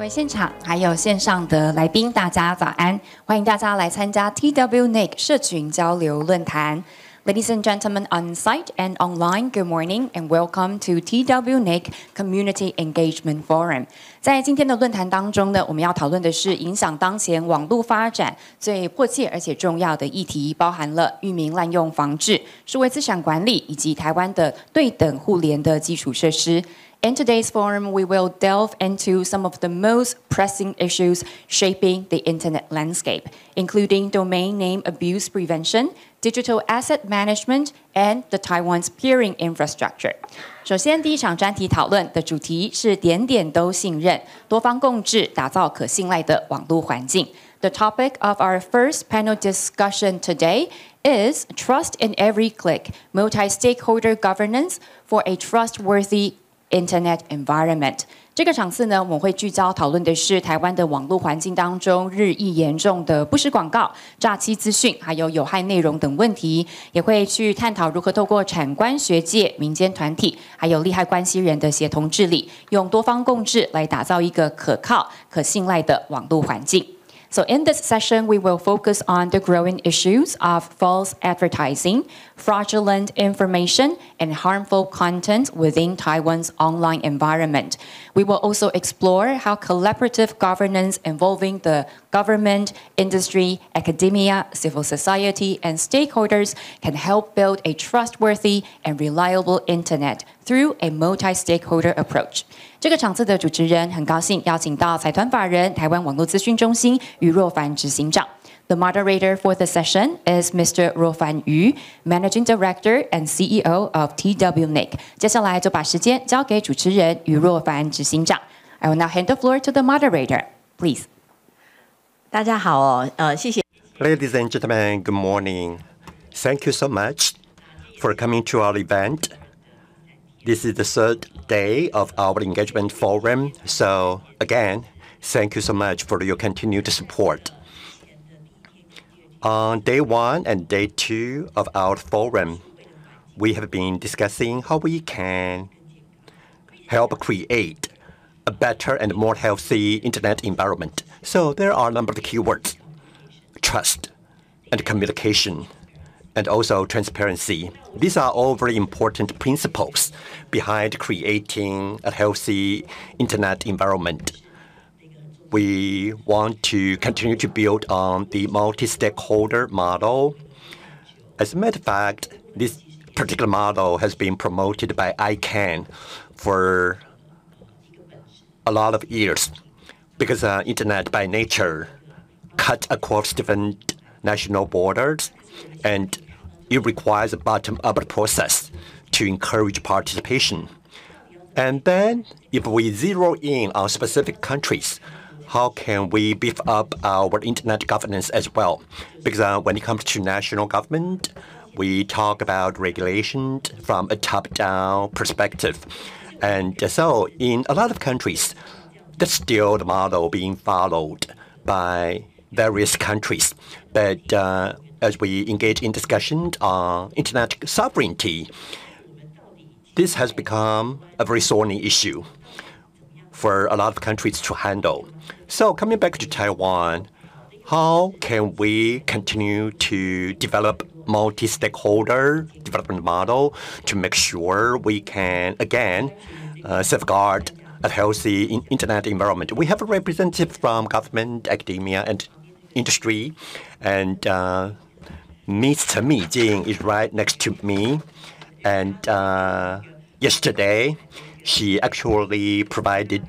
位现场还有线上的来宾，大家早安！欢迎大家来参加 TWNIC 社群交流论坛。Ladies and gentlemen on site and online, good morning and welcome to TWNIC Community Engagement Forum. 在今天的论坛当中呢，我们要讨论的是影响当前网络发展最迫切而且重要的议题，包含了域名滥用防治、数位资产管理以及台湾的对等互联的基础设施。In today's forum, we will delve into some of the most pressing issues shaping the internet landscape, including domain name abuse prevention, digital asset management, and the Taiwan's peering infrastructure. 首先，第一场专题讨论的主题是点点都信任，多方共治打造可信赖的网络环境。The topic of our first panel discussion today is Trust in Every Click, Multi-Stakeholder Governance for a Trustworthy Internet Environment。 这个场次呢，我们会聚焦讨论的是台湾的网络环境当中日益严重的不实广告、诈欺资讯，还有有害内容等问题，也会去探讨如何透过产官学界、民间团体，还有利害关系人的协同治理，用多方共治来打造一个可靠、可信赖的网络环境。So in this session, we will focus on the growing issues of false advertising, fraudulent information, and harmful content within Taiwan's online environment. We will also explore how collaborative governance involving the government, industry, academia, civil society, and stakeholders can help build a trustworthy and reliable internet through a multi-stakeholder approach. 这个场次的主持人很高兴邀请到财团法人台湾网络资讯中心于若凡执行长。The moderator for the session is Mr. 若凡于 Managing Director and CEO of TWNIC. 接下来就把时间交给主持人于若凡执行长。I will now hand the floor to the moderator, please. 大家好哦，谢谢。Ladies and gentlemen, good morning. Thank you so much for coming to our event. This is the third day of our engagement forum. So again, thank you so much for your continued support. On day 1 and day 2 of our forum, we have been discussing how we can help create a better and more healthy internet environment. So there are a number of keywords: trust and communication, and also transparency. These are all very important principles behind creating a healthy internet environment. We want to continue to build on the multi-stakeholder model. As a matter of fact, this particular model has been promoted by ICANN for a lot of years because internet by nature cut across different national borders, and it requires a bottom-up process to encourage participation. And then, if we zero in on specific countries, how can we beef up our internet governance as well? Because when it comes to national government, we talk about regulation from a top-down perspective. And so, in a lot of countries, that's still the model being followed by various countries. But as we engage in discussion on internet sovereignty, this has become a very thorny issue for a lot of countries to handle. So coming back to Taiwan, how can we continue to develop multi-stakeholder development model to make sure we can, again, safeguard a healthy internet environment? We have a representative from government, academia, and industry, and Ms. Chen Mijing is right next to me. And yesterday, she actually provided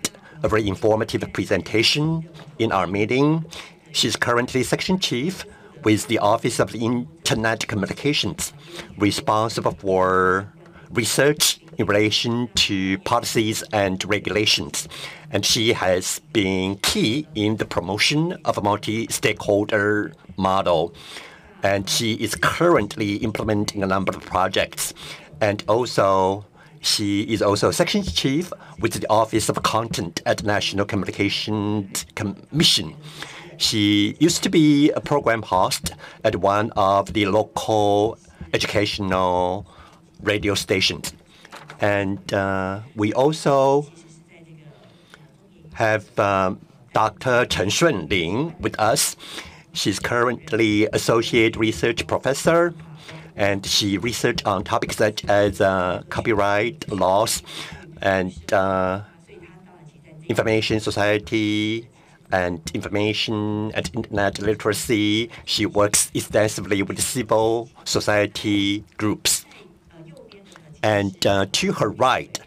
a very informative presentation in our meeting. She's currently section chief with the Office of Internet Communications, responsible for research in relation to policies and regulations. And she has been key in the promotion of a multi-stakeholder model. And she is currently implementing a number of projects. And also, she is also section chief with the Office of Content at National Communications Commission. She used to be a program host at one of the local educational radio stations. And we also have Dr. Chen Shunling with us. She's currently Associate Research Professor, and she researched on topics such as copyright laws and information society and information and internet literacy. She works extensively with civil society groups. And to her right,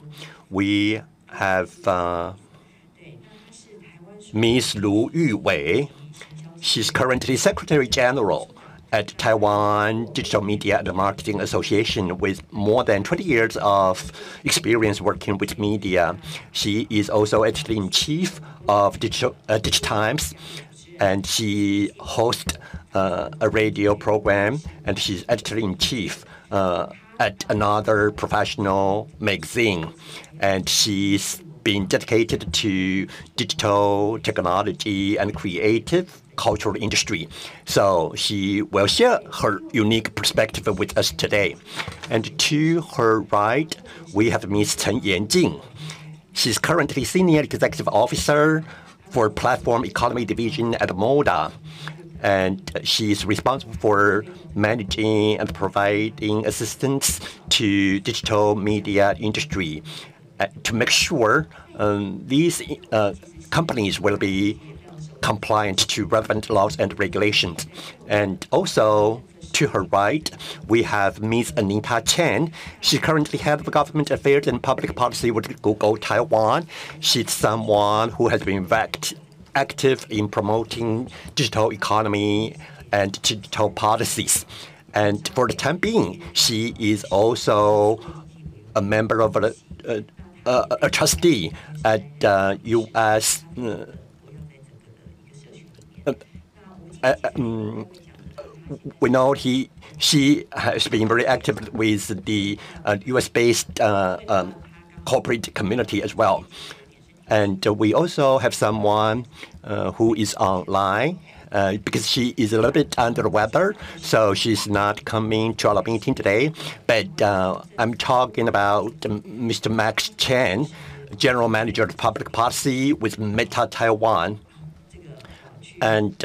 we have Ms. Lu Yuwei. She's currently Secretary General at Taiwan Digital Media and Marketing Association with more than 20 years of experience working with media. She is also editor-in-chief of Digitimes, and she hosts a radio program, and she's editor-in-chief at another professional magazine. And she's been dedicated to digital technology and creative cultural industry. So she will share her unique perspective with us today. And to her right, we have Ms. Chen Yanjing. She's currently Senior Executive Officer for Platform Economy Division at MODA. And she's responsible for managing and providing assistance to digital media industry to make sure these companies will be compliant to relevant laws and regulations. And also, to her right, we have Ms. Anita Chen. She's currently head of government affairs and public policy with Google Taiwan. She's someone who has been active in promoting digital economy and digital policies. And for the time being, she is also a member of a trustee at U.S. We know she has been very active with the U.S.-based corporate community as well. And we also have someone who is online because she is a little bit under the weather, so she's not coming to our meeting today. But I'm talking about Mr. Max Chen, General Manager of Public Policy with Meta Taiwan. And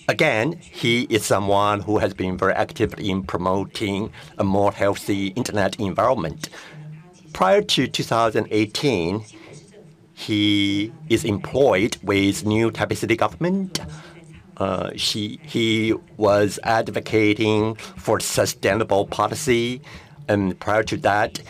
again, he is someone who has been very active in promoting a more healthy internet environment. Prior to 2018, he is employed with New Taipei City government. He was advocating for sustainable policy, and prior to that,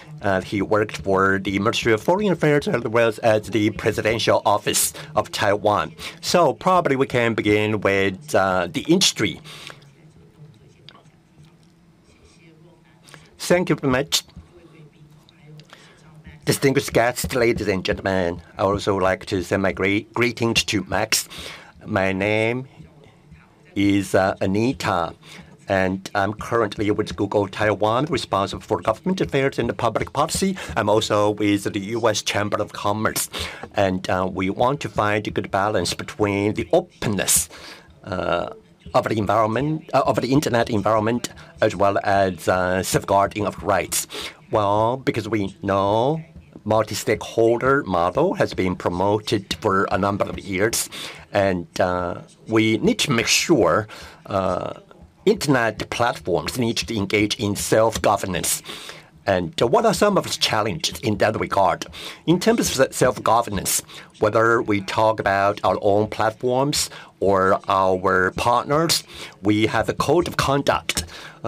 he worked for the Ministry of Foreign Affairs as well as the Presidential Office of Taiwan. So probably we can begin with the industry. Thank you very much. Distinguished guests, ladies and gentlemen, I would also like to send my greetings to Max. My name is Anita, and I'm currently with Google Taiwan, responsible for government affairs and public policy. I'm also with the U.S. Chamber of Commerce, and we want to find a good balance between the openness of the environment, of the internet environment, as well as safeguarding of rights. Well, because we know multi-stakeholder model has been promoted for a number of years, and we need to make sure internet platforms need to engage in self-governance. And what are some of the challenges in that regard? In terms of self-governance, whether we talk about our own platforms or our partners, we have a code of conduct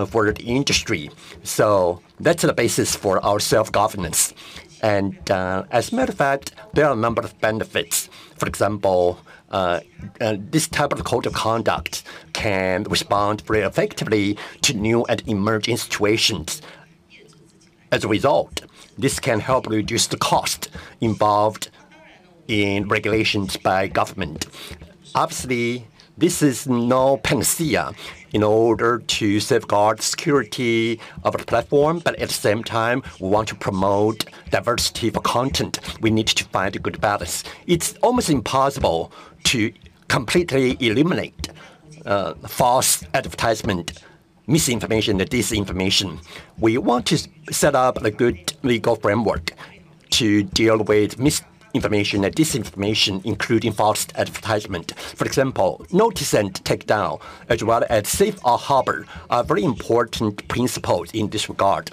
for the industry. So that's the basis for our self-governance. And as a matter of fact, there are a number of benefits. For example, this type of code of conduct can respond very effectively to new and emerging situations. As a result, this can help reduce the cost involved in regulations by government. Obviously, this is no panacea in order to safeguard security of the platform, but at the same time, we want to promote diversity for content. We need to find a good balance. It's almost impossible to completely eliminate false advertisement, misinformation, and disinformation. We want to set up a good legal framework to deal with misinformation misinformation and disinformation, including false advertisement. For example, notice and takedown, as well as safe harbor, are very important principles in this regard.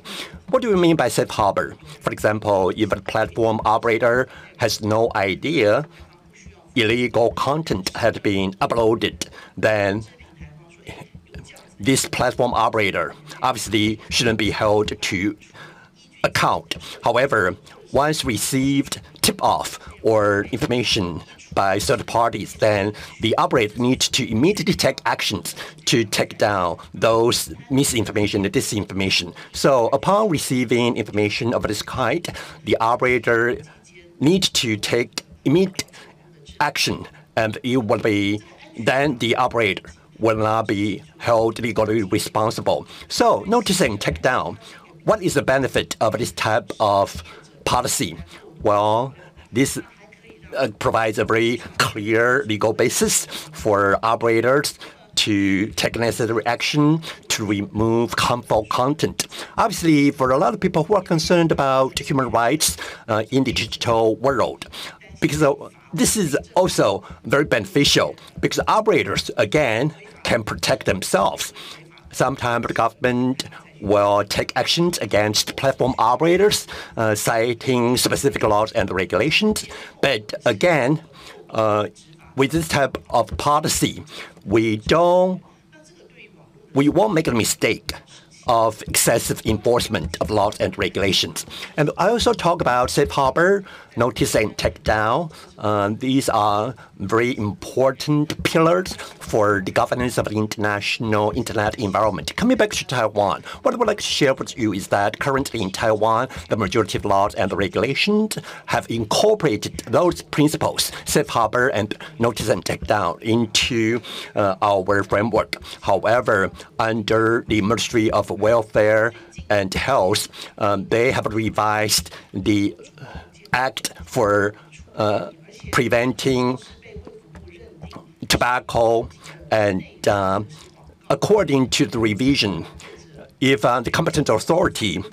What do we mean by safe harbor? For example, if a platform operator has no idea illegal content had been uploaded, then this platform operator obviously shouldn't be held to account. However, once received tip-off or information by third parties, then the operator needs to immediately take actions to take down those misinformation and disinformation. So upon receiving information of this kind, the operator needs to take immediate action, and then the operator will not be held legally responsible. So notice and take down. What is the benefit of this type of policy? Well, this provides a very clear legal basis for operators to take necessary action to remove harmful content. Obviously, for a lot of people who are concerned about human rights in the digital world, because this is also very beneficial, because operators, again, can protect themselves. Sometimes the government will take actions against platform operators, citing specific laws and regulations. But again, with this type of policy, we won't make a mistake of excessive enforcement of laws and regulations. And I also talk about safe harbor, notice and take down. These are very important pillars for the governance of the international internet environment. Coming back to Taiwan, what I would like to share with you is that currently in Taiwan, the majority of laws and regulations have incorporated those principles, safe harbor and notice and take down, into our framework. However, under the Ministry of Welfare and Health, they have revised the Act for preventing tobacco, and according to the revision, if the competent authority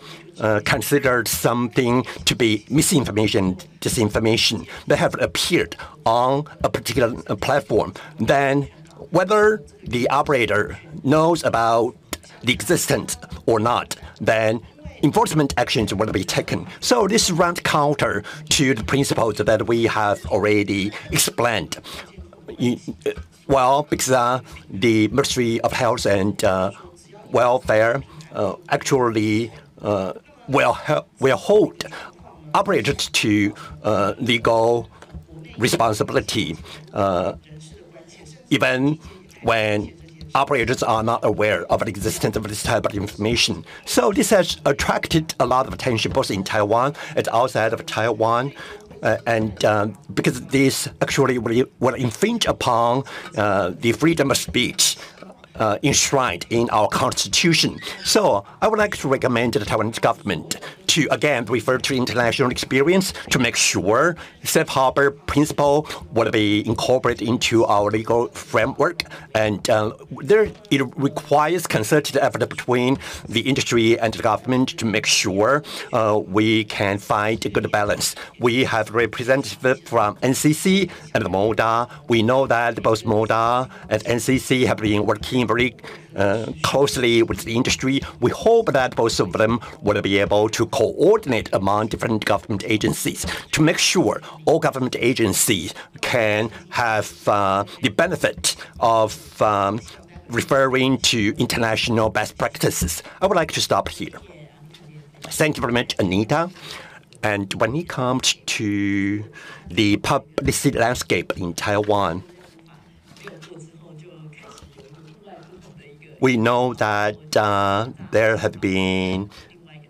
considered something to be misinformation, disinformation that have appeared on a particular platform, then whether the operator knows about the existence or not, then enforcement actions will be taken. So this runs counter to the principles that we have already explained. Well, because the Ministry of Health and Welfare actually will hold operators to legal responsibility, even when operators are not aware of the existence of this type of information. So this has attracted a lot of attention both in Taiwan and outside of Taiwan. And because this actually will infringe upon the freedom of speech enshrined in our Constitution. So I would like to recommend to the Taiwanese government to, again, refer to international experience to make sure safe harbor principle will be incorporated into our legal framework. And it requires concerted effort between the industry and the government to make sure we can find a good balance. We have representatives from NCC and MODA. We know that both MODA and NCC have been working very closely with the industry. We hope that both of them will be able to coordinate among different government agencies to make sure all government agencies can have the benefit of referring to international best practices. I would like to stop here. Thank you very much, Anita. And when it comes to the publicity landscape in Taiwan, we know that there have been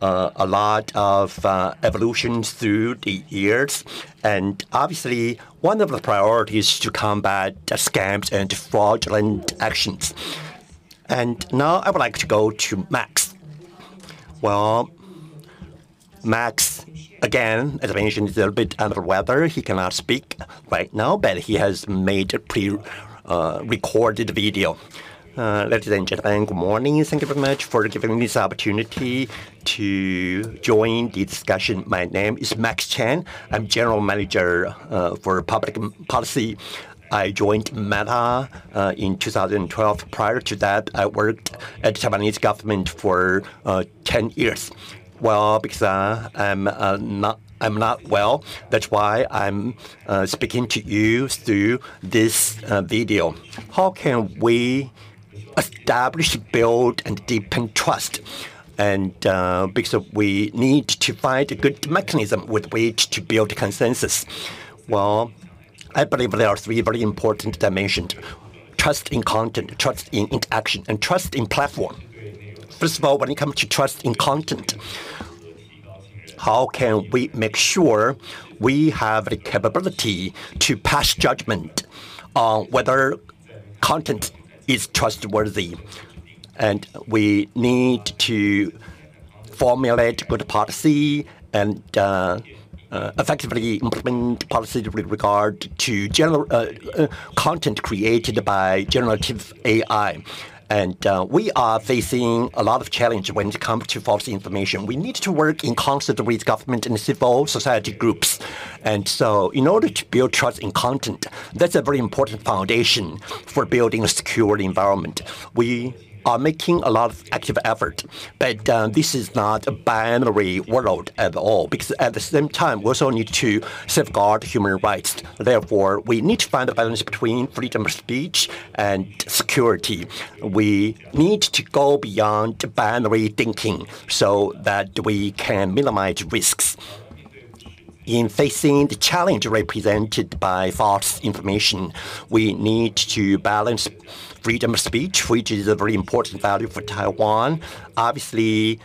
a lot of evolutions through the years, and obviously one of the priorities is to combat scams and fraudulent actions. And now I would like to go to Max. Well, Max, again, as I mentioned, is a little bit under the weather. He cannot speak right now, but he has made a pre-recorded video. Ladies and gentlemen, good morning. Thank you very much for giving me this opportunity to join the discussion. My name is Max Chen. I'm General Manager for Public Policy. I joined Meta in 2012. Prior to that, I worked at the Taiwanese government for 10 years. Well, because I'm not well. That's why I'm speaking to you through this video. How can we establish, build, and deepen trust? And because we need to find a good mechanism with which to build consensus. Well, I believe there are three very important dimensions: trust in content, trust in interaction, and trust in platform. First of all, when it comes to trust in content, how can we make sure we have the capability to pass judgment on whether content is trustworthy? And we need to formulate good policy and effectively implement policy with regard to content created by generative AI. And we are facing a lot of challenge when it comes to false information. We need to work in concert with government and civil society groups. And so in order to build trust in content, that's a very important foundation for building a secure environment. We are making a lot of active effort, but this is not a binary world at all, because at the same time, we also need to safeguard human rights. Therefore, we need to find a balance between freedom of speech and security. We need to go beyond binary thinking so that we can minimize risks. In facing the challenge represented by false information, we need to balance freedom of speech, which is a very important value for Taiwan. Obviously,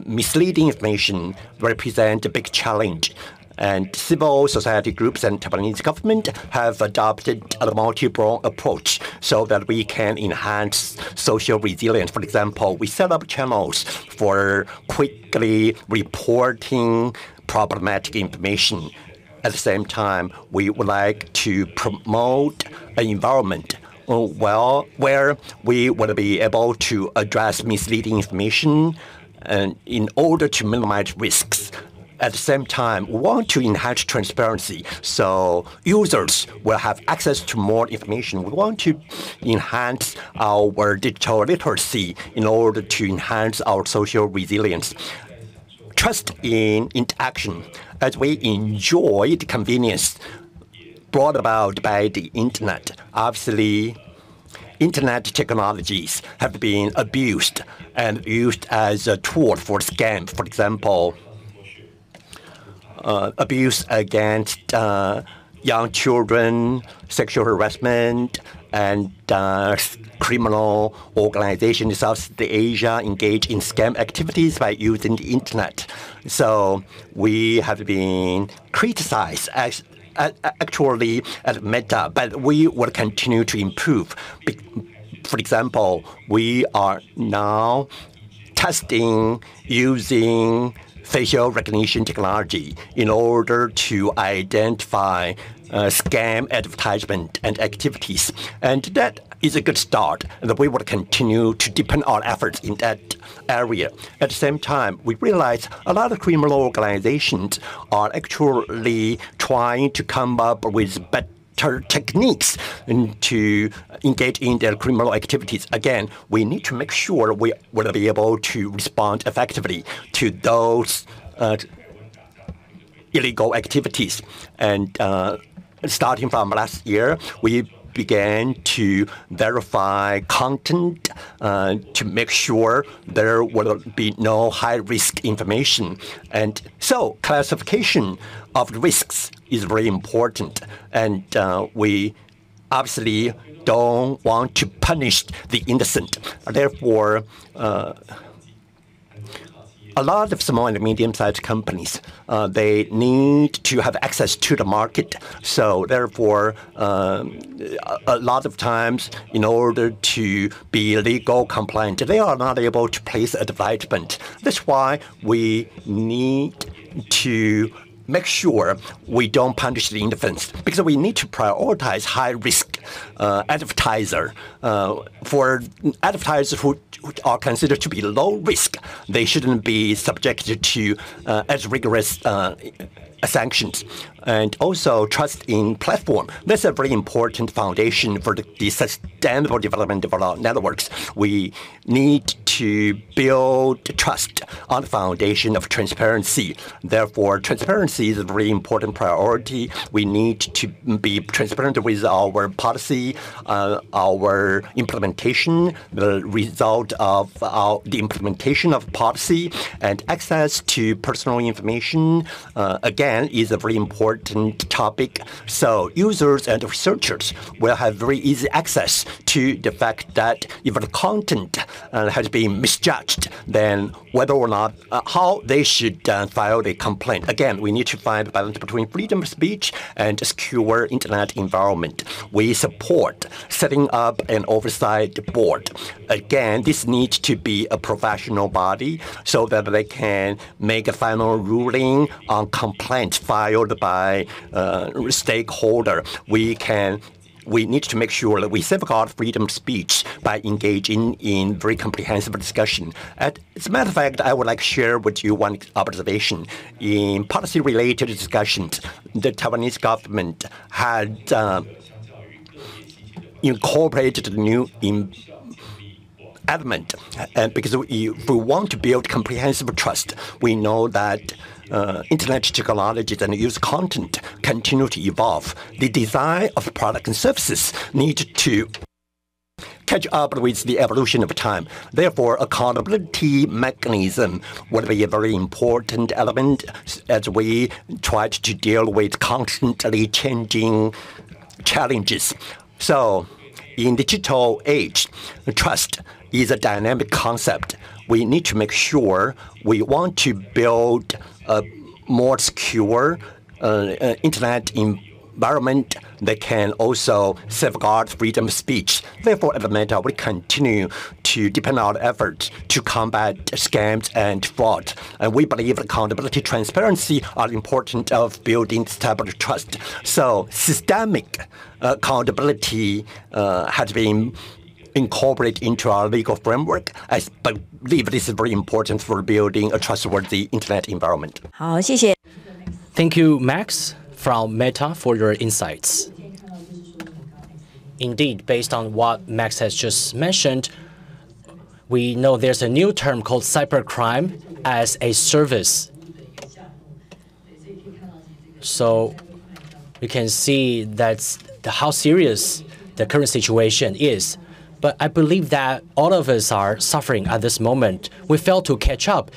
misleading information represents a big challenge. And civil society groups and Taiwanese government have adopted a multi-pronged approach so that we can enhance social resilience. For example, we set up channels for quickly reporting problematic information. At the same time, we would like to promote an environment where we will be able to address misleading information and in order to minimize risks. At the same time, we want to enhance transparency so users will have access to more information. We want to enhance our digital literacy in order to enhance our social resilience. Trust in interaction, as we enjoy the convenience brought about by the internet. Obviously, internet technologies have been abused and used as a tool for scam. For example, abuse against young children, sexual harassment, and criminal organizations in Southeast Asia engage in scam activities by using the internet. So we have been criticized actually at Meta, but we will continue to improve. For example, we are now testing using facial recognition technology in order to identify scam advertisement and activities. And that is a good start, and we will continue to deepen our efforts in that area. At the same time, we realize a lot of criminal organizations are actually trying to come up with better techniques to engage in their criminal activities. Again, we need to make sure we will be able to respond effectively to those illegal activities. And starting from last year, we began to verify content to make sure there will be no high-risk information. And so classification of the risks is very important. And we obviously don't want to punish the innocent. Therefore, a lot of small and medium-sized companies, they need to have access to the market. So therefore, a lot of times, in order to be legal compliant, they are not able to place advertisement. That's why we need to make sure we don't punish the innocents, because we need to prioritize high-risk advertiser. For advertisers who are considered to be low risk, they shouldn't be subjected to as rigorous sanctions. And also trust in platform. That's a very important foundation for the sustainable development of our networks. We need to build trust on the foundation of transparency. Therefore, transparency is a very important priority. We need to be transparent with our policy, our implementation, the result of the implementation of policy, and access to personal information, again, is a very important topic. So users and researchers will have very easy access to the fact that if the content has been misjudged, then whether or not how they should file the complaint. Again, we need to find a balance between freedom of speech and a secure internet environment. We support setting up an oversight board. Again, this needs to be a professional body so that they can make a final ruling on complaints filed by stakeholder. We need to make sure that we safeguard freedom of speech by engaging in very comprehensive discussion. As a matter of fact, I would like to share with you one observation. In policy-related discussions, the Taiwanese government had incorporated a new element. And because if we want to build comprehensive trust, we know that internet technologies and user content continue to evolve. The design of products and services need to catch up with the evolution of time. Therefore, accountability mechanism would be a very important element as we try to deal with constantly changing challenges. So, in digital age, trust is a dynamic concept. We need to make sure we want to build a more secure internet environment that can also safeguard freedom of speech. Therefore, at Meta, we continue to depend on our efforts to combat scams and fraud. And we believe accountability, transparency are important of building this type of trust. So systemic accountability has been incorporated into our legal framework. I believe this is very important for building a trustworthy internet environment. 好，谢谢。 Thank you, Max, from Meta, for your insights. Indeed, based on what Max has just mentioned, we know there's a new term called cybercrime as a service. So we can see that's how serious the current situation is. But I believe that all of us are suffering at this moment. We fail to catch up.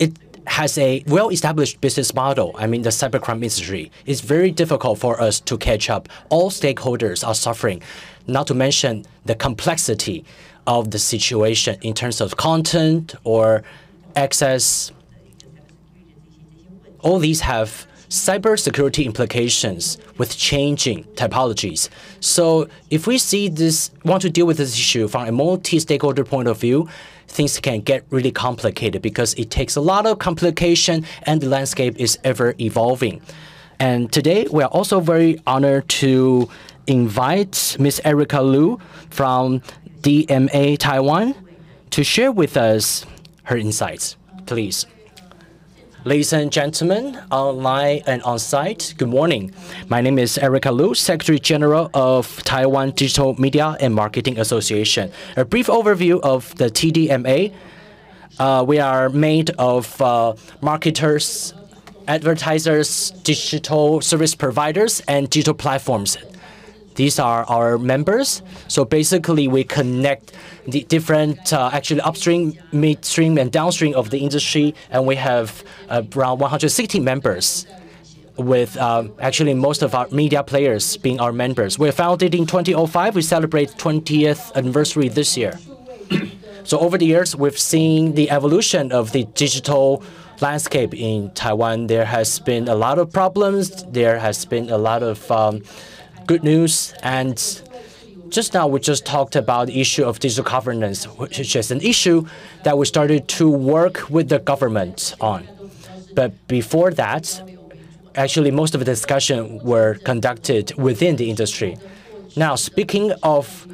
It has a well-established business model. I mean, the cybercrime industry. It's very difficult for us to catch up. All stakeholders are suffering, not to mention the complexity of the situation in terms of content or access. All these have cybersecurity implications with changing typologies. So if we want to deal with this issue from a multi-stakeholder point of view, things can get really complicated because it takes a lot of complication and the landscape is ever evolving. And today we are also very honored to invite Ms. Erica Liu from DMA Taiwan to share with us her insights. Please. Ladies and gentlemen, online and on-site, good morning. My name is Erica Liu, Secretary General of Taiwan Digital Media and Marketing Association. A brief overview of the TDMA. We are made of marketers, advertisers, digital service providers, and digital platforms. These are our members. So basically, we connect the different, actually upstream, midstream, and downstream of the industry, and we have around 160 members, with actually most of our media players being our members. We were founded in 2005. We celebrate 20th anniversary this year. So over the years, we've seen the evolution of the digital landscape in Taiwan. There has been a lot of problems. There has been a lot of good news. And just now, we just talked about the issue of digital governance, which is an issue that we started to work with the government on. But before that, actually, most of the discussion were conducted within the industry. Now, speaking of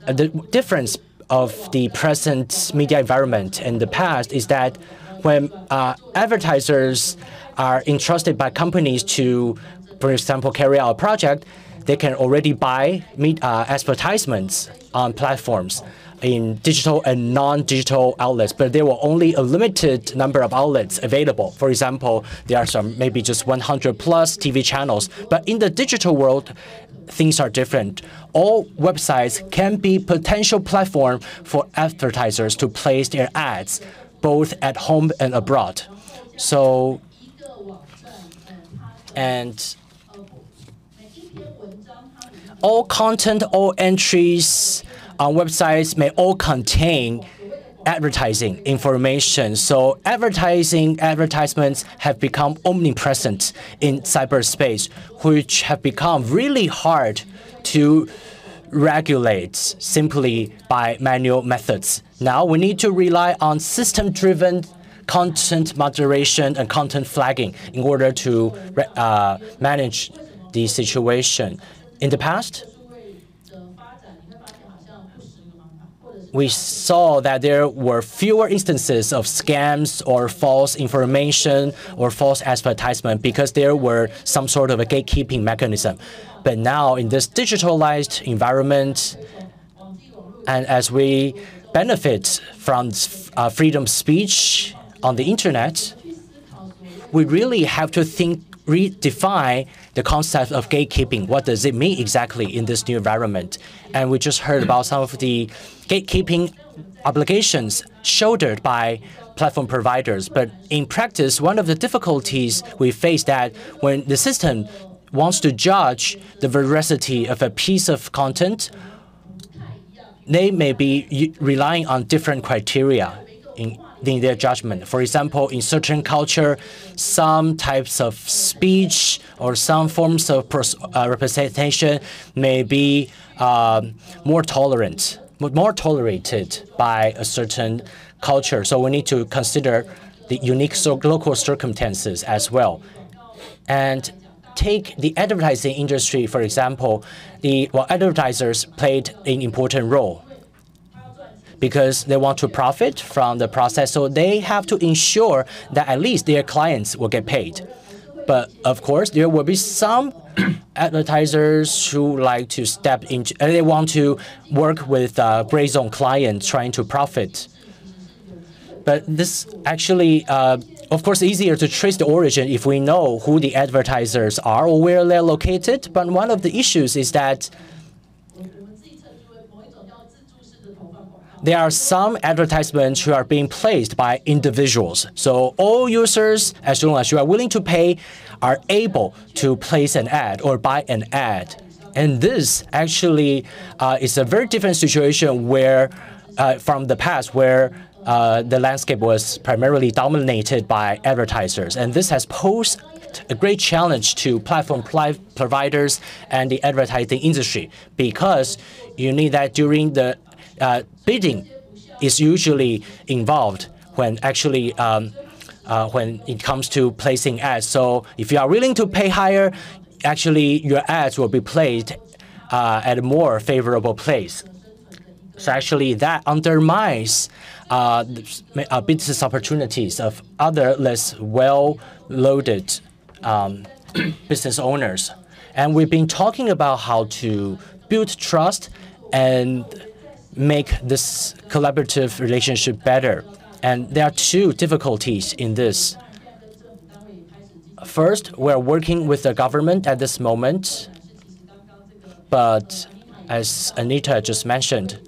the difference of the present media environment and the past is that when advertisers are entrusted by companies to, for example, carry out a project, they can already buy advertisements on platforms in digital and non-digital outlets, but there were only a limited number of outlets available. For example, there are some maybe just 100 plus TV channels, but in the digital world, things are different. All websites can be potential platform for advertisers to place their ads, both at home and abroad. So, and all content, all entries on websites may all contain advertising information. So advertisements have become omnipresent in cyberspace, which have become really hard to regulate simply by manual methods. Now we need to rely on system-driven content moderation and content flagging in order to manage the situation. In the past, we saw that there were fewer instances of scams or false information or false advertisement because there were some sort of a gatekeeping mechanism. But now in this digitalized environment, and as we benefit from freedom of speech on the internet, we really have to redefine the concept of gatekeeping. What does it mean exactly in this new environment? And we just heard about some of the gatekeeping obligations shouldered by platform providers. But in practice, one of the difficulties we face that when the system wants to judge the veracity of a piece of content, they may be relying on different criteria in their judgment. For example, in certain culture, some types of speech or some forms of representation may be more tolerated by a certain culture. So we need to consider the unique local circumstances as well. And take the advertising industry, for example, advertisers played an important role because they want to profit from the process, so they have to ensure that at least their clients will get paid. But of course, there will be some advertisers who like to step into, they want to work with gray zone clients trying to profit. But this actually, of course, easier to trace the origin if we know who the advertisers are or where they're located. But one of the issues is that there are some advertisements who are being placed by individuals. So all users, as long as you are willing to pay, are able to place an ad or buy an ad. And this actually is a very different situation where, from the past, where the landscape was primarily dominated by advertisers. And this has posed a great challenge to platform providers and the advertising industry, because you need that during the bidding is usually involved when actually when it comes to placing ads. So if you are willing to pay higher, actually your ads will be placed at a more favorable place. So actually that undermines business opportunities of other less well-loaded business owners. And we've been talking about how to build trust and make this collaborative relationship better. And there are two difficulties in this. First, we're working with the government at this moment, but as Anita just mentioned,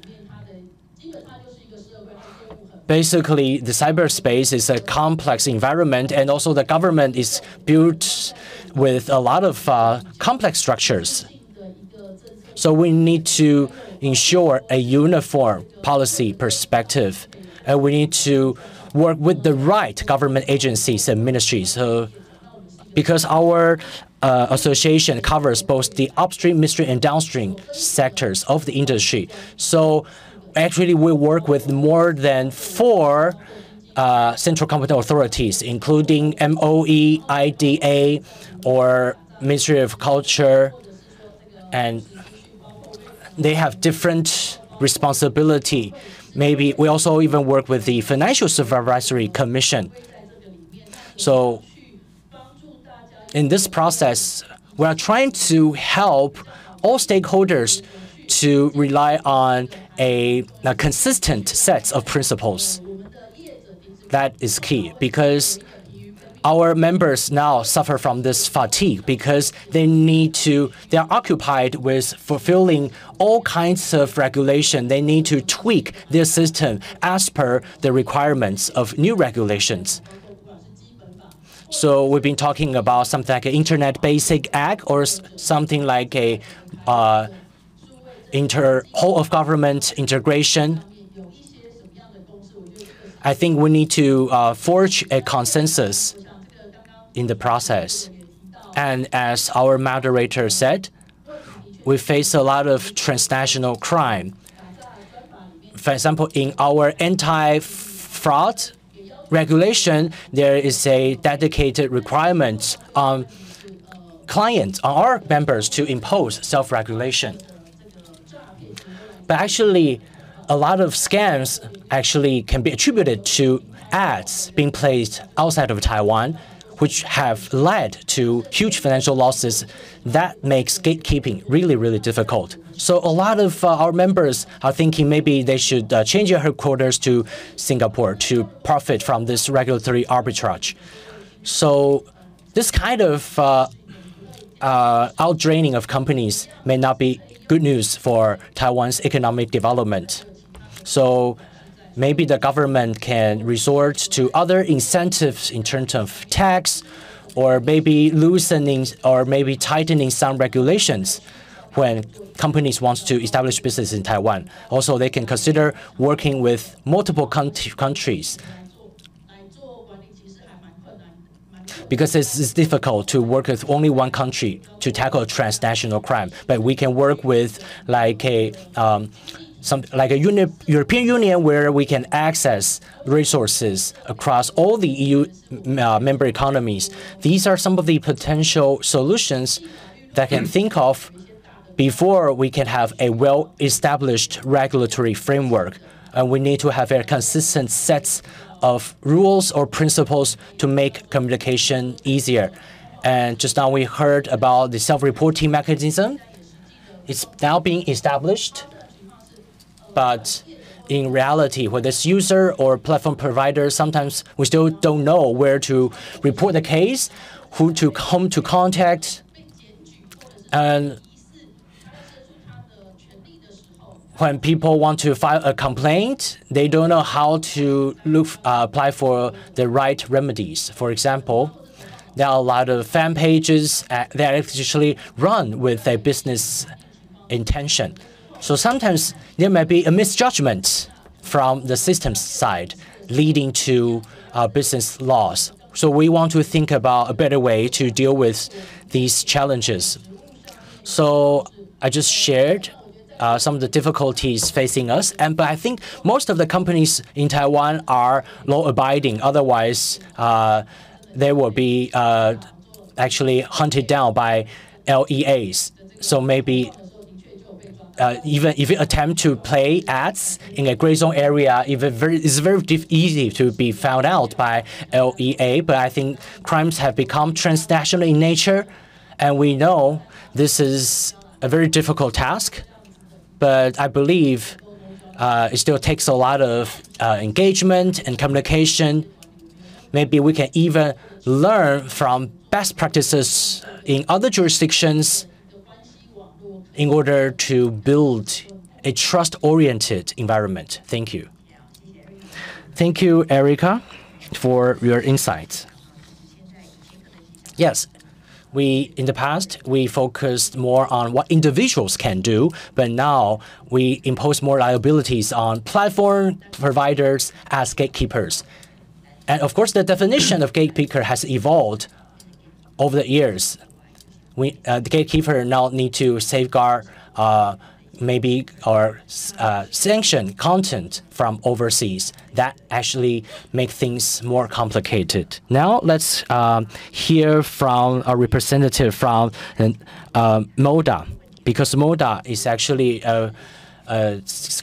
basically the cyberspace is a complex environment, and also the government is built with a lot of complex structures. So we need to ensure a uniform policy perspective, and we need to work with the right government agencies and ministries. So, because our association covers both the upstream, midstream, and downstream sectors of the industry. So actually, we work with more than 4 central competent authorities, including MOE, IDA, or Ministry of Culture, and they have different responsibility. Maybe we also even work with the Financial Supervisory Commission. So in this process, we are trying to help all stakeholders to rely on a consistent set of principles. That is key because our members now suffer from this fatigue because they are occupied with fulfilling all kinds of regulation. They need to tweak their system as per the requirements of new regulations. So we've been talking about something like an Internet Basic Act or something like a whole of government integration. I think we need to forge a consensus in the process. And as our moderator said, we face a lot of transnational crime. For example, in our anti-fraud regulation, there is a dedicated requirement on clients, on our members to impose self-regulation. But actually, a lot of scams actually can be attributed to ads being placed outside of Taiwan, which have led to huge financial losses. That makes gatekeeping really, really difficult. So a lot of our members are thinking maybe they should change their headquarters to Singapore to profit from this regulatory arbitrage. So this kind of outdraining of companies may not be good news for Taiwan's economic development. So maybe the government can resort to other incentives in terms of tax, or maybe loosening or maybe tightening some regulations when companies want to establish business in Taiwan. Also, they can consider working with multiple countries, because it's difficult to work with only one country to tackle transnational crime. But we can work with like a European Union where we can access resources across all the EU member economies. These are some of the potential solutions that can think of before we can have a well-established regulatory framework. And we need to have a consistent set of rules or principles to make communication easier. And just now we heard about the self-reporting mechanism. It's now being established. But in reality, whether it's user or platform provider, sometimes we still don't know where to report the case, whom to contact. And when people want to file a complaint, they don't know how to apply for the right remedies. For example, there are a lot of fan pages that actually run with a business intention. So sometimes there may be a misjudgment from the system's side, leading to business loss. So we want to think about a better way to deal with these challenges. So I just shared some of the difficulties facing us, but I think most of the companies in Taiwan are law-abiding. Otherwise, they will be actually hunted down by LEAs. So maybe even if you attempt to play ads in a gray zone area, it's very easy to be found out by LEA. But I think crimes have become transnational in nature, and we know this is a very difficult task. But I believe it still takes a lot of engagement and communication. Maybe we can even learn from best practices in other jurisdictions in order to build a trust-oriented environment. Thank you. Thank you, Erica, for your insights. Yes, in the past, we focused more on what individuals can do, but now we impose more liabilities on platform providers as gatekeepers. And of course, the definition of gatekeeper has evolved over the years. The gatekeeper now need to safeguard sanction content from overseas. That actually make things more complicated. Now let's hear from a representative from MODA, because MODA is actually a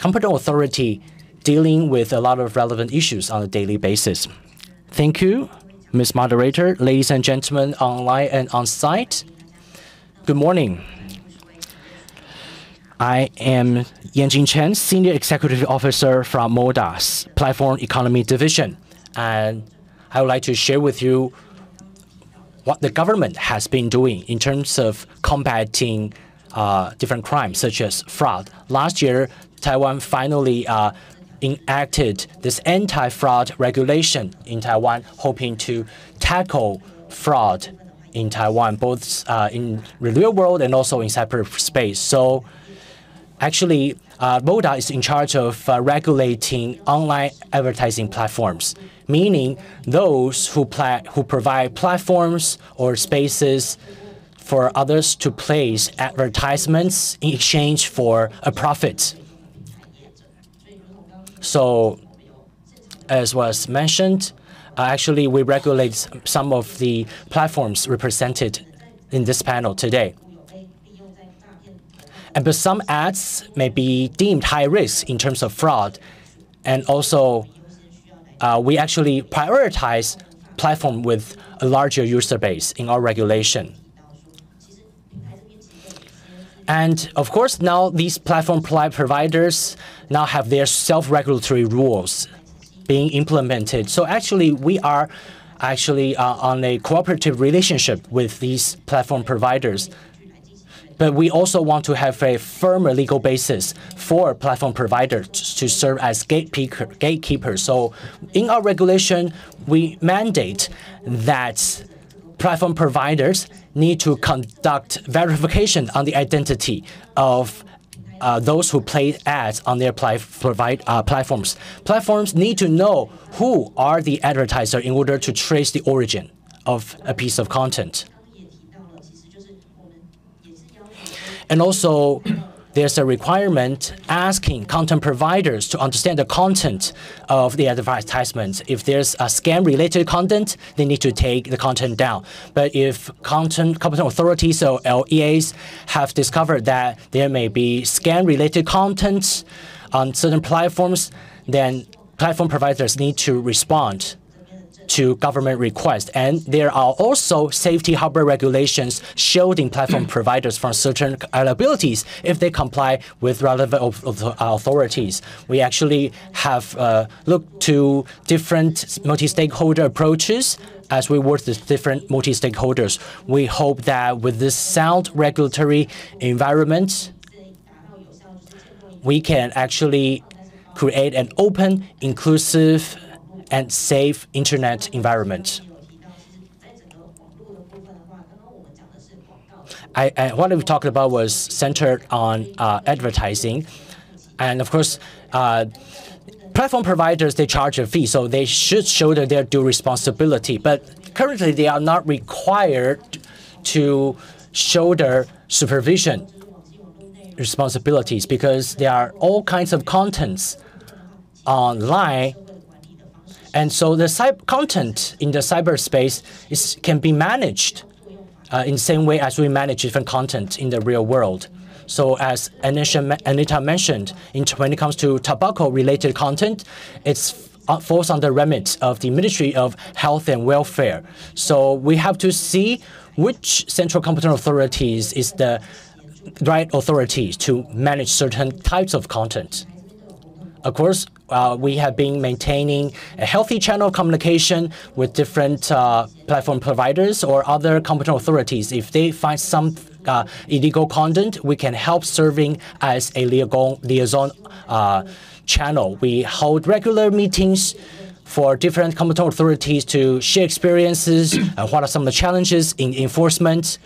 competent authority dealing with a lot of relevant issues on a daily basis. Thank you, Ms. Moderator, ladies and gentlemen online and on-site. Good morning. I am Yanjing Chen, Senior Executive Officer from MODA's Platform Economy Division, and I would like to share with you what the government has been doing in terms of combating different crimes such as fraud. Last year, Taiwan finally enacted this anti-fraud regulation in Taiwan, hoping to tackle fraud in Taiwan, both in the real world and also in cyberspace. So actually, MODA is in charge of regulating online advertising platforms, meaning those who provide platforms or spaces for others to place advertisements in exchange for a profit. So, as was mentioned, actually we regulate some of the platforms represented in this panel today. But some ads may be deemed high risk in terms of fraud, and also we actually prioritize platform with a larger user base in our regulation. And of course, now these platform providers now have their self-regulatory rules being implemented. So actually, we are on a cooperative relationship with these platform providers. But we also want to have a firmer legal basis for platform providers to serve as gatekeepers. So in our regulation, we mandate that platform providers need to conduct verification on the identity of those who play ads on their platforms. Platforms need to know who are the advertiser in order to trace the origin of a piece of content. And also, there's a requirement asking content providers to understand the content of the advertisements. If there's a scam-related content, they need to take the content down. But if competent authorities or LEAs have discovered that there may be scam-related content on certain platforms, then platform providers need to respond to government requests. And there are also safety harbor regulations shielding platform providers from certain liabilities if they comply with relevant authorities. We actually have looked to different multi-stakeholder approaches as we work with different multi-stakeholders. We hope that with this sound regulatory environment, we can actually create an open, inclusive, and safe internet environment. What we talked about was centered on advertising. And of course, platform providers, they charge a fee, so they should shoulder their due responsibility. But currently, they are not required to shoulder supervision responsibilities because there are all kinds of contents online. And so the content in the cyberspace can be managed in the same way as we manage different content in the real world. So as Anita mentioned, when it comes to tobacco-related content, it falls on the remit of the Ministry of Health and Welfare. So we have to see which central competent authorities is the right authorities to manage certain types of content. Of course, we have been maintaining a healthy channel of communication with different platform providers or other competent authorities. If they find some illegal content, we can help serving as a liaison channel. We hold regular meetings for different competent authorities to share experiences and what are some of the challenges in enforcement.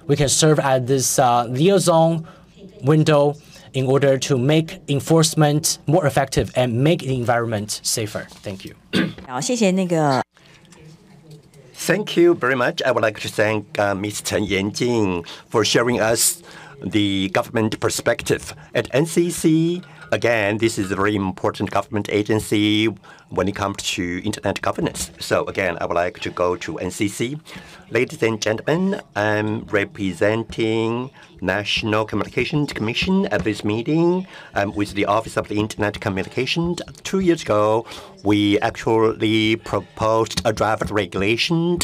We can serve as this liaison window in order to make enforcement more effective and make the environment safer. Thank you. Thank you very much. I would like to thank Ms. Chen Yanjing for sharing us the government perspective. At NCC, again, this is a very important government agency when it comes to internet governance. So again, I would like to go to NCC. Ladies and gentlemen, I'm representing National Communications Commission at this meeting. I'm with the Office of the Internet Communications. 2 years ago, we actually proposed a draft regulation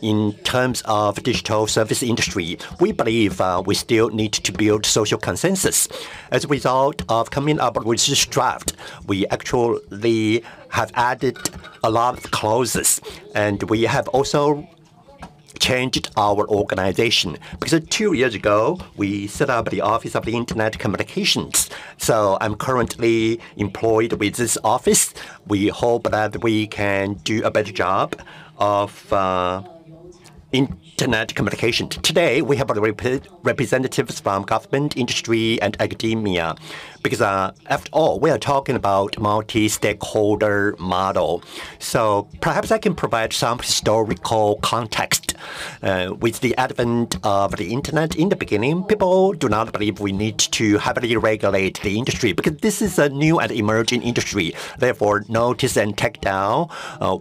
in terms of digital service industry. We believe we still need to build social consensus. As a result of coming up with this draft, we actually have added a lot of clauses, and we have also changed our organization, because 2 years ago we set up the Office of the Internet Communications. So I'm currently employed with this office. We hope that we can do a better job of Internet communication. Today, we have representatives from government, industry, and academia, because after all, we are talking about multi-stakeholder model. So perhaps I can provide some historical context. With the advent of the Internet in the beginning, people do not believe we need to heavily regulate the industry, because this is a new and emerging industry. Therefore, notice and takedown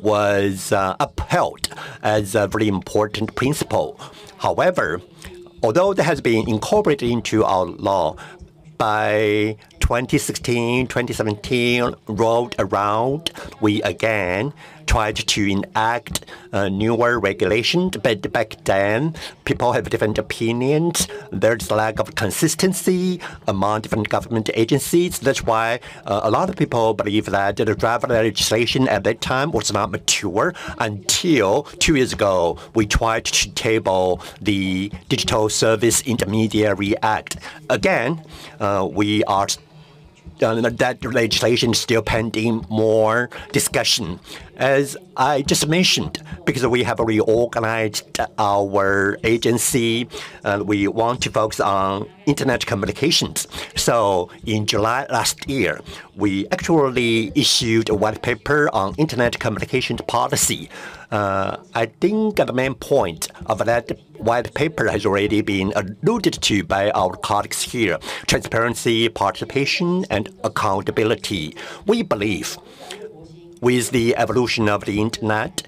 was upheld as a very important principle. However, although that has been incorporated into our law, by 2016, 2017 rolled around, we again tried to enact newer regulations. But back then, people have different opinions. There's a lack of consistency among different government agencies. That's why a lot of people believe that the draft legislation at that time was not mature until 2 years ago. We tried to table the Digital Service Intermediary Act. Again, we are that legislation is still pending more discussion. As I just mentioned, because we have reorganized our agency, we want to focus on Internet communications. So in July last year, we actually issued a white paper on Internet communications policy. I think the main point of that white paper has already been alluded to by our colleagues here: transparency, participation, and accountability. We believe with the evolution of the Internet,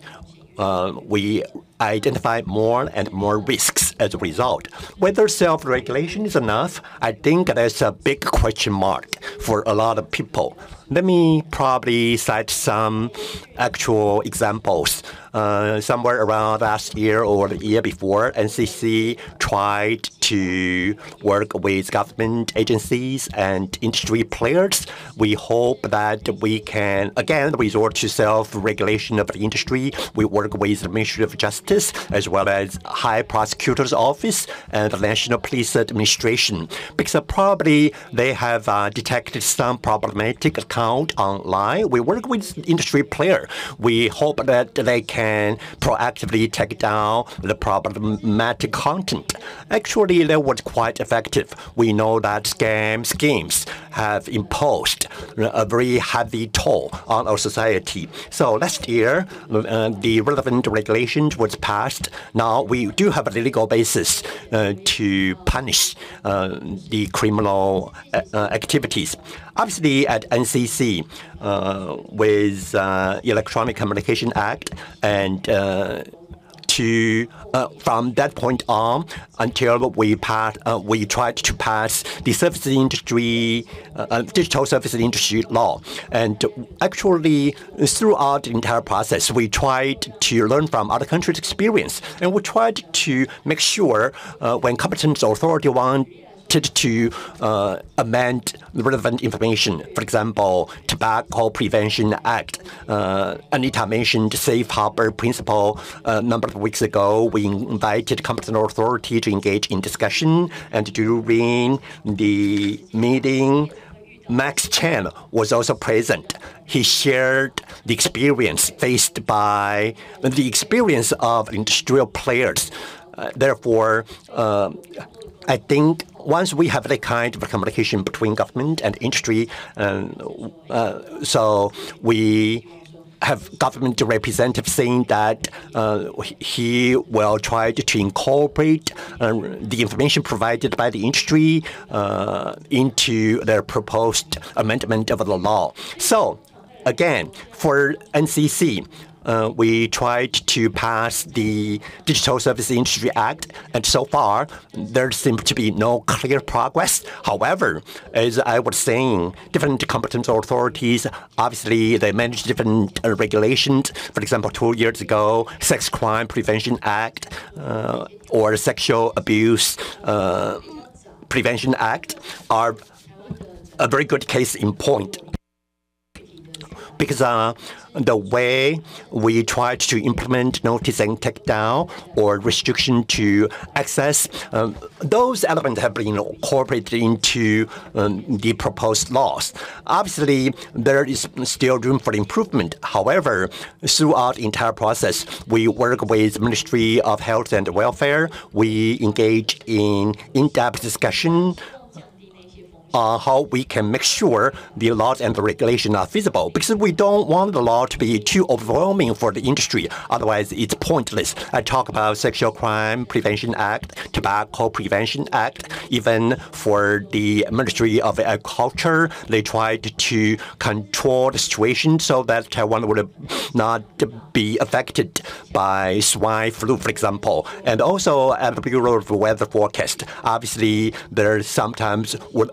we identify more and more risks as a result. Whether self-regulation is enough, I think there's a big question mark for a lot of people. Let me probably cite some actual examples. Somewhere around last year or the year before, NCC tried to work with government agencies and industry players. We hope that we can, again, resort to self-regulation of the industry. We work with the Ministry of Justice, as well as High Prosecutor's Office and the National Police Administration, because probably they have detected some problematic account online. We work with industry player. We hope that they can proactively take down the problematic content. Actually, that was quite effective. We know that scam schemes have imposed a very heavy toll on our society. So last year, the relevant regulations was passed. Now we do have a legal basis to punish the criminal activities. Obviously, at NCC, with Electronic Communication Act, and from that point on until we tried to pass the service industry, digital service industry law. And actually, throughout the entire process, we tried to learn from other countries' experience, and we tried to make sure when competent authority wanted to amend the relevant information. For example, Tobacco Prevention Act. Anita mentioned safe harbor principle a number of weeks ago. We invited competent authority to engage in discussion, and during the meeting, Max Chen was also present. He shared the experience faced by the experience of industrial players. Therefore, I think once we have that kind of communication between government and industry, so we have government representatives saying that he will try to incorporate the information provided by the industry into their proposed amendment of the law. So again, for NCC, we tried to pass the Digital Service Industry Act, and so far, there seems to be no clear progress. However, as I was saying, different competent authorities, obviously, they manage different regulations. For example, 2 years ago, Sex Crime Prevention Act or Sexual Abuse Prevention Act are a very good case in point. Because the way we tried to implement notice and takedown or restriction to access, those elements have been incorporated into the proposed laws. Obviously, there is still room for improvement. However, throughout the entire process, we work with the Ministry of Health and Welfare. We engage in in-depth discussion on how we can make sure the laws and the regulation are feasible, because we don't want the law to be too overwhelming for the industry. Otherwise, it's pointless. I talk about Sexual Crime Prevention Act, Tobacco Prevention Act, even for the Ministry of Agriculture, they tried to control the situation so that Taiwan would not be affected by swine flu, for example. And also at the Bureau of Weather Forecast, obviously, there sometimes would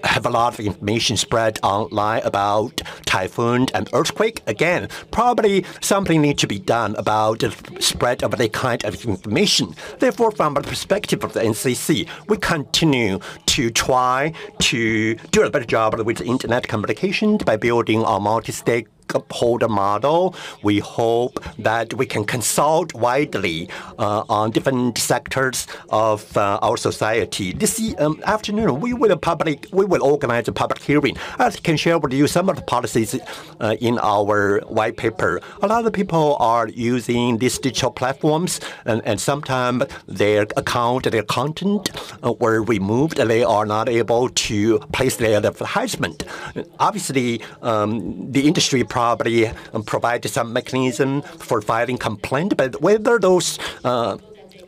have a lot of information spread online about typhoon and earthquake. Again, probably something needs to be done about the spread of that kind of information. Therefore, from the perspective of the NCC, we continue to try to do a better job with internet communication by building our multi-stakeholder model. We hope that we can consult widely on different sectors of our society. This afternoon, we will organize a public hearing. I can share with you some of the policies in our white paper. A lot of people are using these digital platforms, and sometimes their account, their content were removed, and they are not able to place their advertisement. Obviously, the industry probably provide some mechanism for filing complaint, but whether those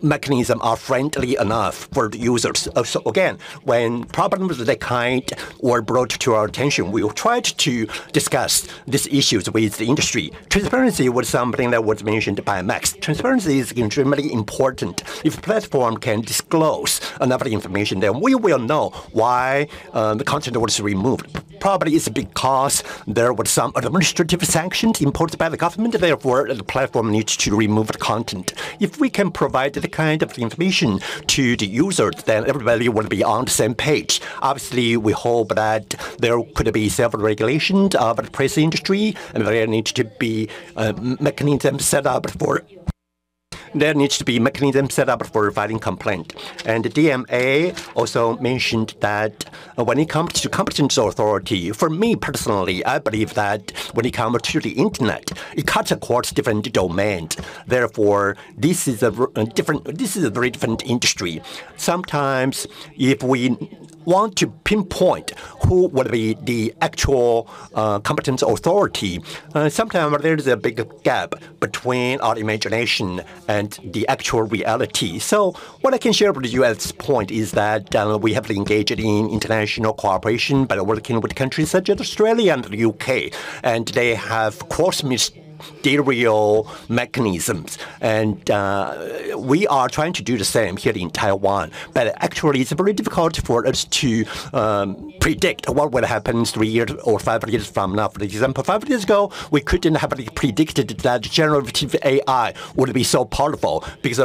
mechanisms are friendly enough for the users. So again, when problems of that kind were brought to our attention, we tried to discuss these issues with the industry. Transparency was something that was mentioned by Max. Transparency is extremely important. If a platform can disclose enough information, then we will know why the content was removed. Probably it's because there was some administrative sanctions imposed by the government, therefore the platform needs to remove the content. If we can provide the kind of information to the users, then everybody will be on the same page. Obviously, we hope that there could be self-regulation of the press industry, and there needs to be mechanisms set up for filing complaint. And the DMA also mentioned that when it comes to competence authority, for me personally, I believe that when it comes to the internet, it cuts across different domains. Therefore, this is a very different industry. Sometimes, if we want to pinpoint who would be the actual competence authority, sometimes there is a big gap between our imagination and the actual reality. So what I can share with you at this point is that we have engaged in international cooperation by working with countries such as Australia and the UK, and they have cross-ministerial mechanisms, and we are trying to do the same here in Taiwan. But actually, it's very difficult for us to predict what will happen 3 years or 5 years from now. For example, 5 years ago, we couldn't have predicted that generative AI would be so powerful, because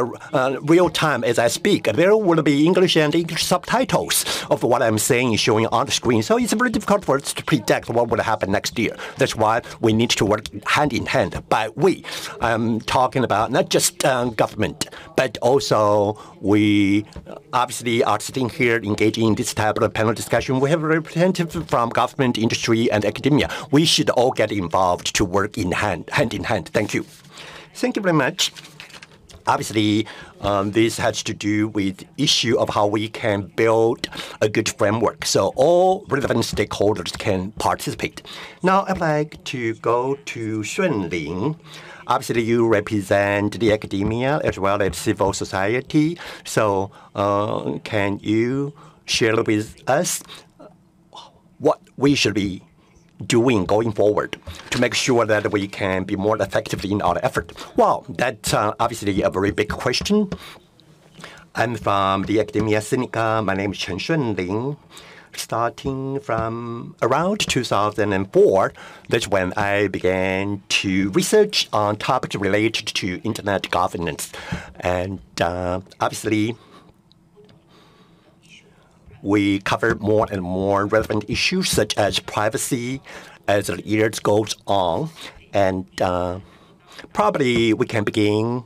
real time as I speak, there will be English and English subtitles of what I'm saying showing on the screen. So it's very difficult for us to predict what will happen next year. That's why we need to work hand in hand. By we, I'm talking about not just government, but also we obviously are sitting here engaging in this type of panel discussion. We have a representative from government, industry, and academia. We should all get involved to work hand in hand. Thank you. Thank you very much. Obviously, this has to do with the issue of how we can build a good framework so all relevant stakeholders can participate. Now, I'd like to go to Shunling. Obviously, you represent the academia as well as civil society. So can you share with us what we should be doing going forward to make sure that we can be more effective in our effort? Well, that's obviously a very big question. I'm from the academia Sinica. My name is Chen Shunling. Starting from around 2004, that's when I began to research on topics related to internet governance. And obviously, we cover more and more relevant issues such as privacy as the years goes on. And probably we can begin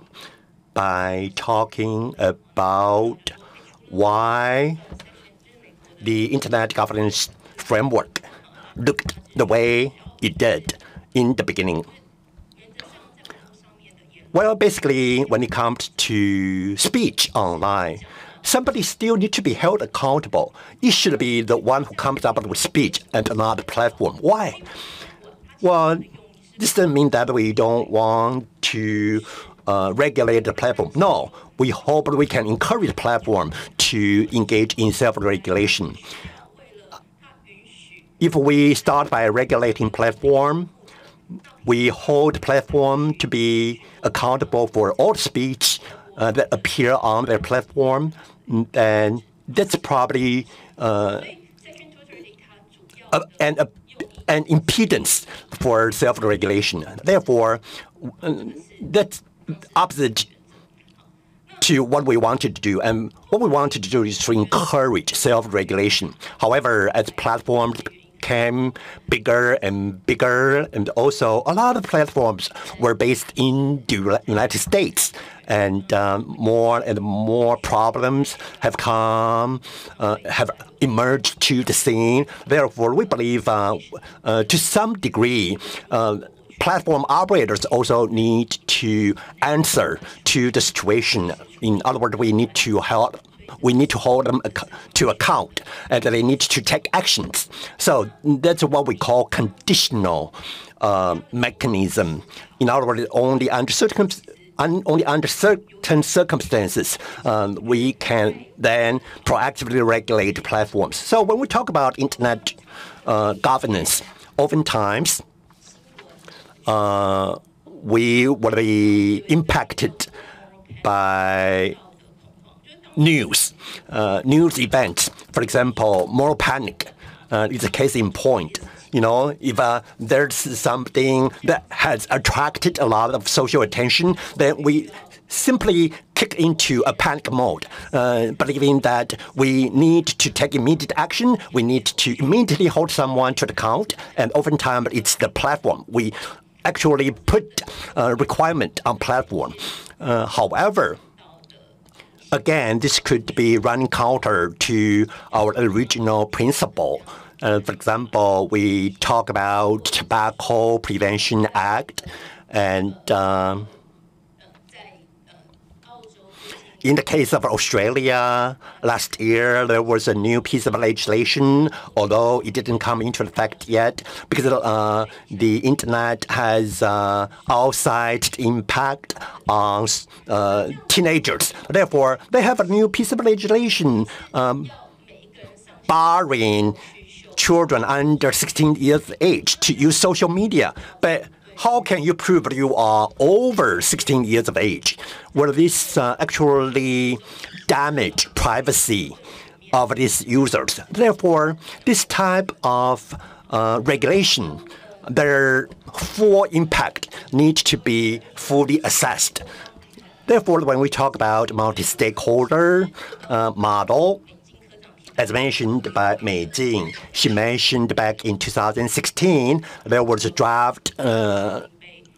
by talking about why the internet governance framework looked the way it did in the beginning. Well, basically, when it comes to speech online, somebody still needs to be held accountable. It should be the one who comes up with speech and not the platform. Why? Well, this doesn't mean that we don't want to regulate the platform. No, we hope we can encourage the platform to engage in self-regulation. If we start by regulating platform, we hold platform to be accountable for all speech that appear on their platform, and that's probably an impedance for self-regulation. Therefore, that's opposite to what we wanted to do. And what we wanted to do is to encourage self-regulation. However, as platforms became bigger and bigger, and also a lot of platforms were based in the United States, and more and more problems have emerged to the scene. Therefore, we believe to some degree, platform operators also need to answer to the situation. In other words, we need to hold them to account, and they need to take actions. So that's what we call conditional mechanism. In other words, only under certain circumstances, we can then proactively regulate platforms. So when we talk about internet governance, oftentimes we will be impacted by news events. For example, moral panic is a case in point. You know, if there's something that has attracted a lot of social attention, then we simply kick into a panic mode, believing that we need to take immediate action, we need to immediately hold someone to account, and oftentimes it's the platform. We actually put a requirement on platform. However, again, this could be running counter to our original principle. For example, we talk about Tobacco Prevention Act, and in the case of Australia, last year there was a new piece of legislation, although it didn't come into effect yet, because the internet has outsized impact on teenagers. Therefore, they have a new piece of legislation barring children under 16 years of age to use social media. But how can you prove you are over 16 years of age? Will this actually damage privacy of these users? Therefore, this type of regulation, their full impact needs to be fully assessed. Therefore, when we talk about multi-stakeholder model, as mentioned by Mei Jing, she mentioned back in 2016, there was a draft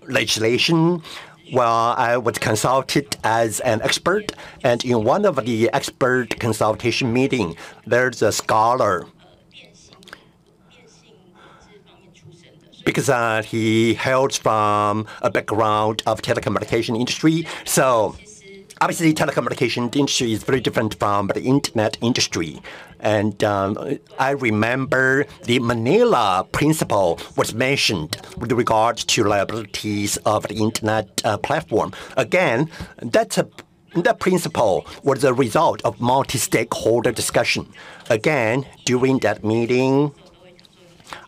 legislation. Well, I was consulted as an expert, and in one of the expert consultation meetings, there's a scholar, because he hails from a background of telecommunication industry. So obviously, telecommunication industry is very different from the internet industry. And I remember the Manila principle was mentioned with regards to liabilities of the internet platform. Again, that principle was a result of multi-stakeholder discussion. Again, during that meeting,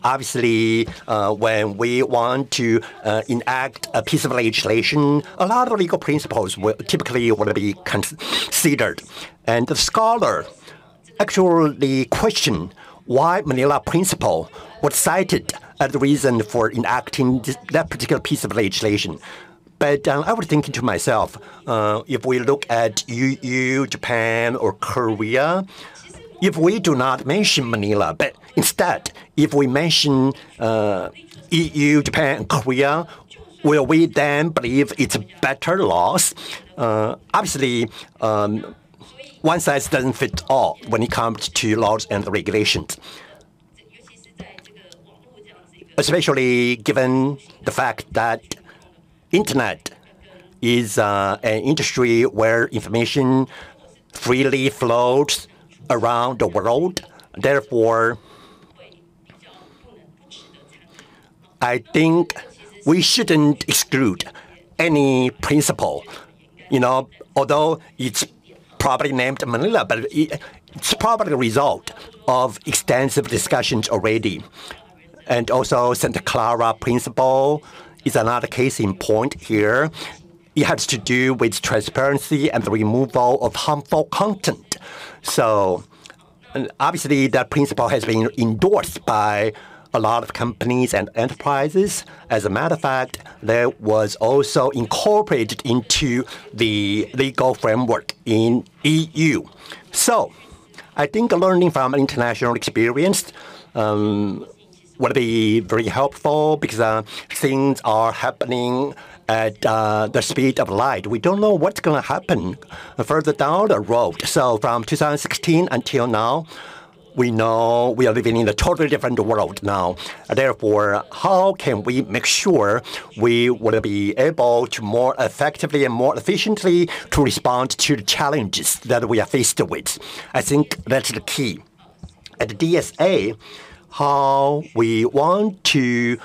Obviously, when we want to enact a piece of legislation, a lot of legal principles will typically be considered. And the scholar actually questioned why Manila Principle was cited as the reason for enacting that particular piece of legislation. But I was thinking to myself, if we look at EU, Japan, or Korea, if we do not mention Manila, but instead, if we mention EU, Japan, and Korea, will we then believe it's better laws? Obviously, one size doesn't fit all when it comes to laws and regulations, especially given the fact that Internet is an industry where information freely flows around the world. Therefore, I think we shouldn't exclude any principle. Although it's probably named Manila, but it's probably a result of extensive discussions already. And also Santa Clara Principle is another case in point here. It has to do with transparency and the removal of harmful content. So obviously that principle has been endorsed by a lot of companies and enterprises. As a matter of fact, that was also incorporated into the legal framework in EU. So I think learning from international experience would be very helpful because things are happening at the speed of light. We don't know what's going to happen further down the road. So from 2016 until now, we know we are living in a totally different world now. Therefore, how can we make sure we will be able to more effectively and more efficiently to respond to the challenges that we are faced with? I think that's the key. At the DSA, how we want to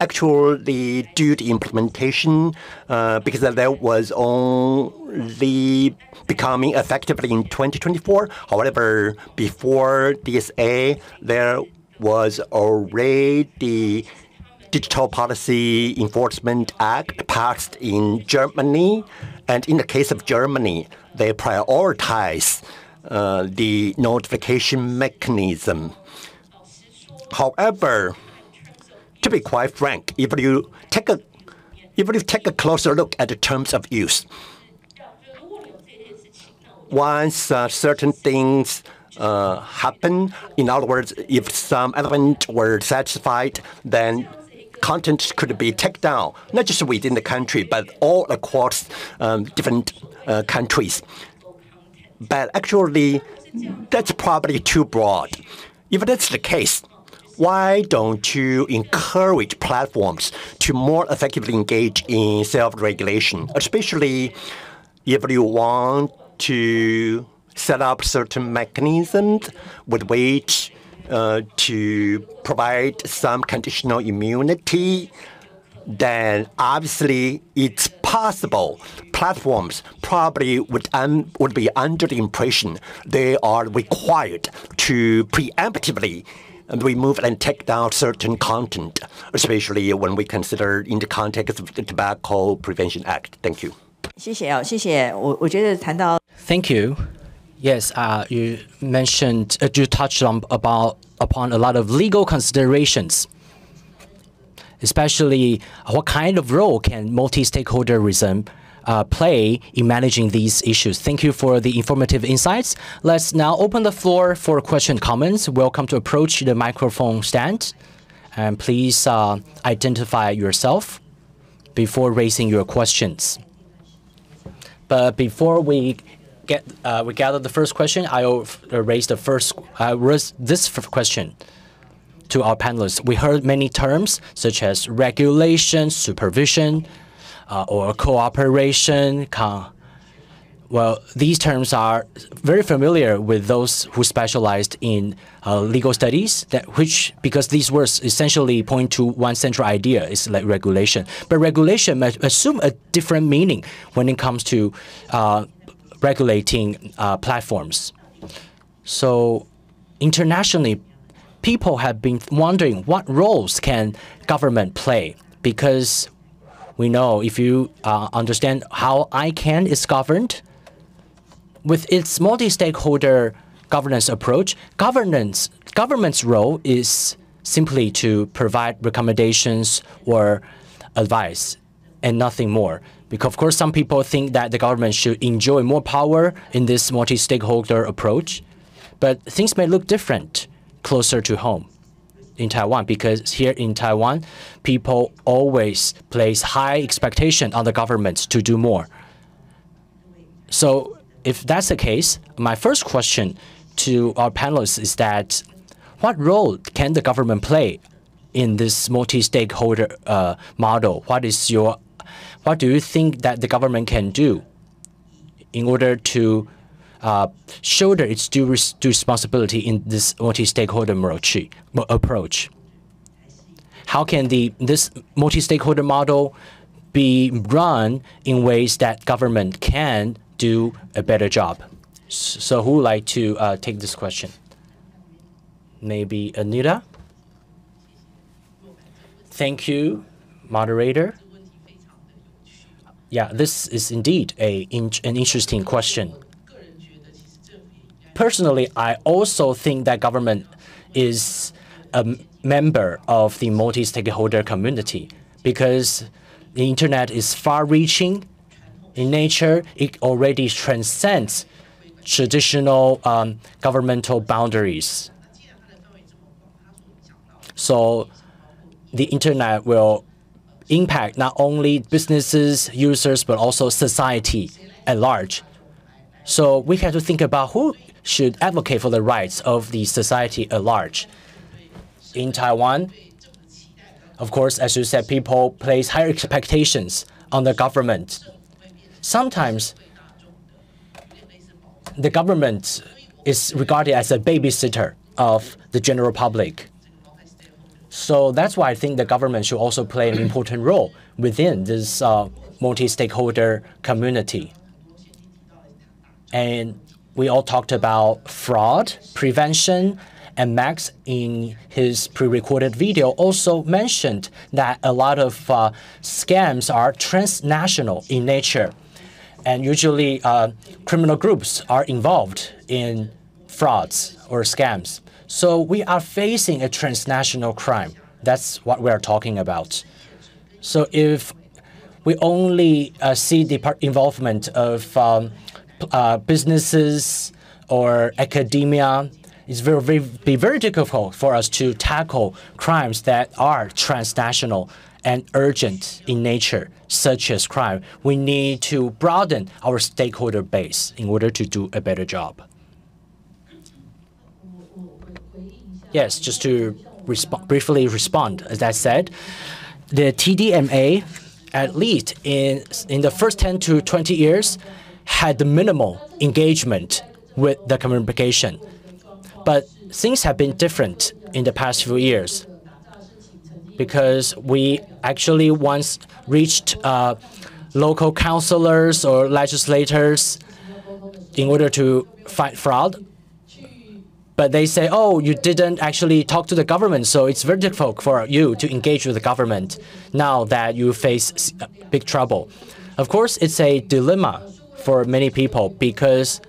actually do the implementation because that was only becoming effectively in 2024. However, before DSA, there was already the Digital Policy Enforcement Act passed in Germany. And in the case of Germany, they prioritize the notification mechanism. However, to be quite frank, if you take a closer look at the terms of use, once certain things happen, in other words, if some element were satisfied, then content could be taken down, not just within the country, but all across different countries. But actually, that's probably too broad. If that's the case, why don't you encourage platforms to more effectively engage in self-regulation, especially if you want to set up certain mechanisms with which to provide some conditional immunity? Then obviously it's possible platforms probably would be under the impression they are required to preemptively remove and take down certain content, especially when we consider in the context of the Tobacco Prevention Act. Thank you. 谢谢，我觉得谈到 Thank you. Yes, you mentioned, you touched upon a lot of legal considerations, especially what kind of role can multi-stakeholderism play in managing these issues. Thank you for the informative insights. Let's now open the floor for question and comments. Welcome to approach the microphone stand. And please identify yourself before raising your questions. But before we gather the first question, I'll raise this question to our panelists. We heard many terms such as regulation, supervision, or cooperation. Well, these terms are very familiar with those who specialized in legal studies, because these words essentially point to one central idea, it's like regulation. But regulation might assume a different meaning when it comes to platforms. So internationally, people have been wondering what roles can government play, because we know if you understand how ICANN is governed, with its multi-stakeholder governance approach, government's role is simply to provide recommendations or advice and nothing more. Because of course some people think that the government should enjoy more power in this multi-stakeholder approach, but things may look different closer to home in Taiwan, because here in Taiwan, people always place high expectation on the government to do more. So if that's the case, my first question to our panelists is that what role can the government play in this multi-stakeholder model? What do you think that the government can do in order to shoulder its due responsibility in this multi-stakeholder approach? How can this multi-stakeholder model be run in ways that government can do a better job? So who would like to take this question? Maybe Anita? Thank you, moderator. Yeah, this is indeed an interesting question. Personally, I also think that government is a member of the multi-stakeholder community, because the internet is far-reaching in nature. It already transcends traditional governmental boundaries. So the internet will impact not only businesses, users, but also society at large. So we have to think about who should advocate for the rights of the society at large. In Taiwan, of course, as you said, people place higher expectations on the government. Sometimes the government is regarded as a babysitter of the general public. So that's why I think the government should also play an important role within this multi-stakeholder community. And we all talked about fraud prevention, and Max, in his pre-recorded video, also mentioned that a lot of scams are transnational in nature. And usually criminal groups are involved in frauds or scams. So we are facing a transnational crime. That's what we are talking about. So if we only see the involvement of businesses or academia, it's be very difficult for us to tackle crimes that are transnational and urgent in nature, such as crime. We need to broaden our stakeholder base in order to do a better job. Yes, just to briefly respond, as I said, the TDMA, at least in the first 10 to 20 years, had the minimal engagement with the communication. But things have been different in the past few years, because we actually once reached local councillors or legislators in order to fight fraud. But they say, oh, you didn't actually talk to the government, so it's very difficult for you to engage with the government now that you face big trouble. Of course, it's a dilemma for many people, because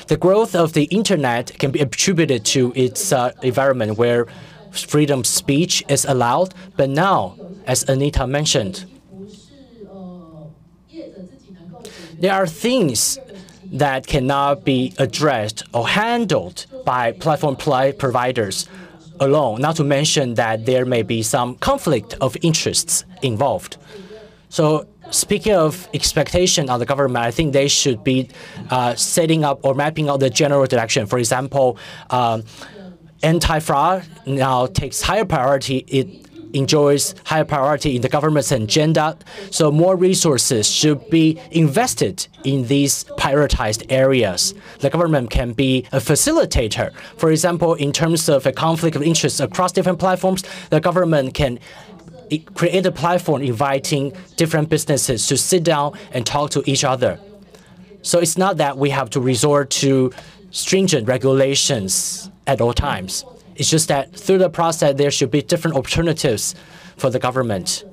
the growth of the internet can be attributed to its environment where freedom of speech is allowed. But now, as Anita mentioned, there are things that cannot be addressed or handled by platform providers alone, not to mention that there may be some conflict of interests involved. So speaking of expectation on the government, I think they should be setting up or mapping out the general direction. For example, anti-fraud now takes higher priority. It enjoys higher priority in the government's agenda. So more resources should be invested in these prioritized areas. The government can be a facilitator. For example, in terms of a conflict of interest across different platforms, the government can create a platform inviting different businesses to sit down and talk to each other. So it's not that we have to resort to stringent regulations at all times. It's just that through the process, there should be different alternatives for the government.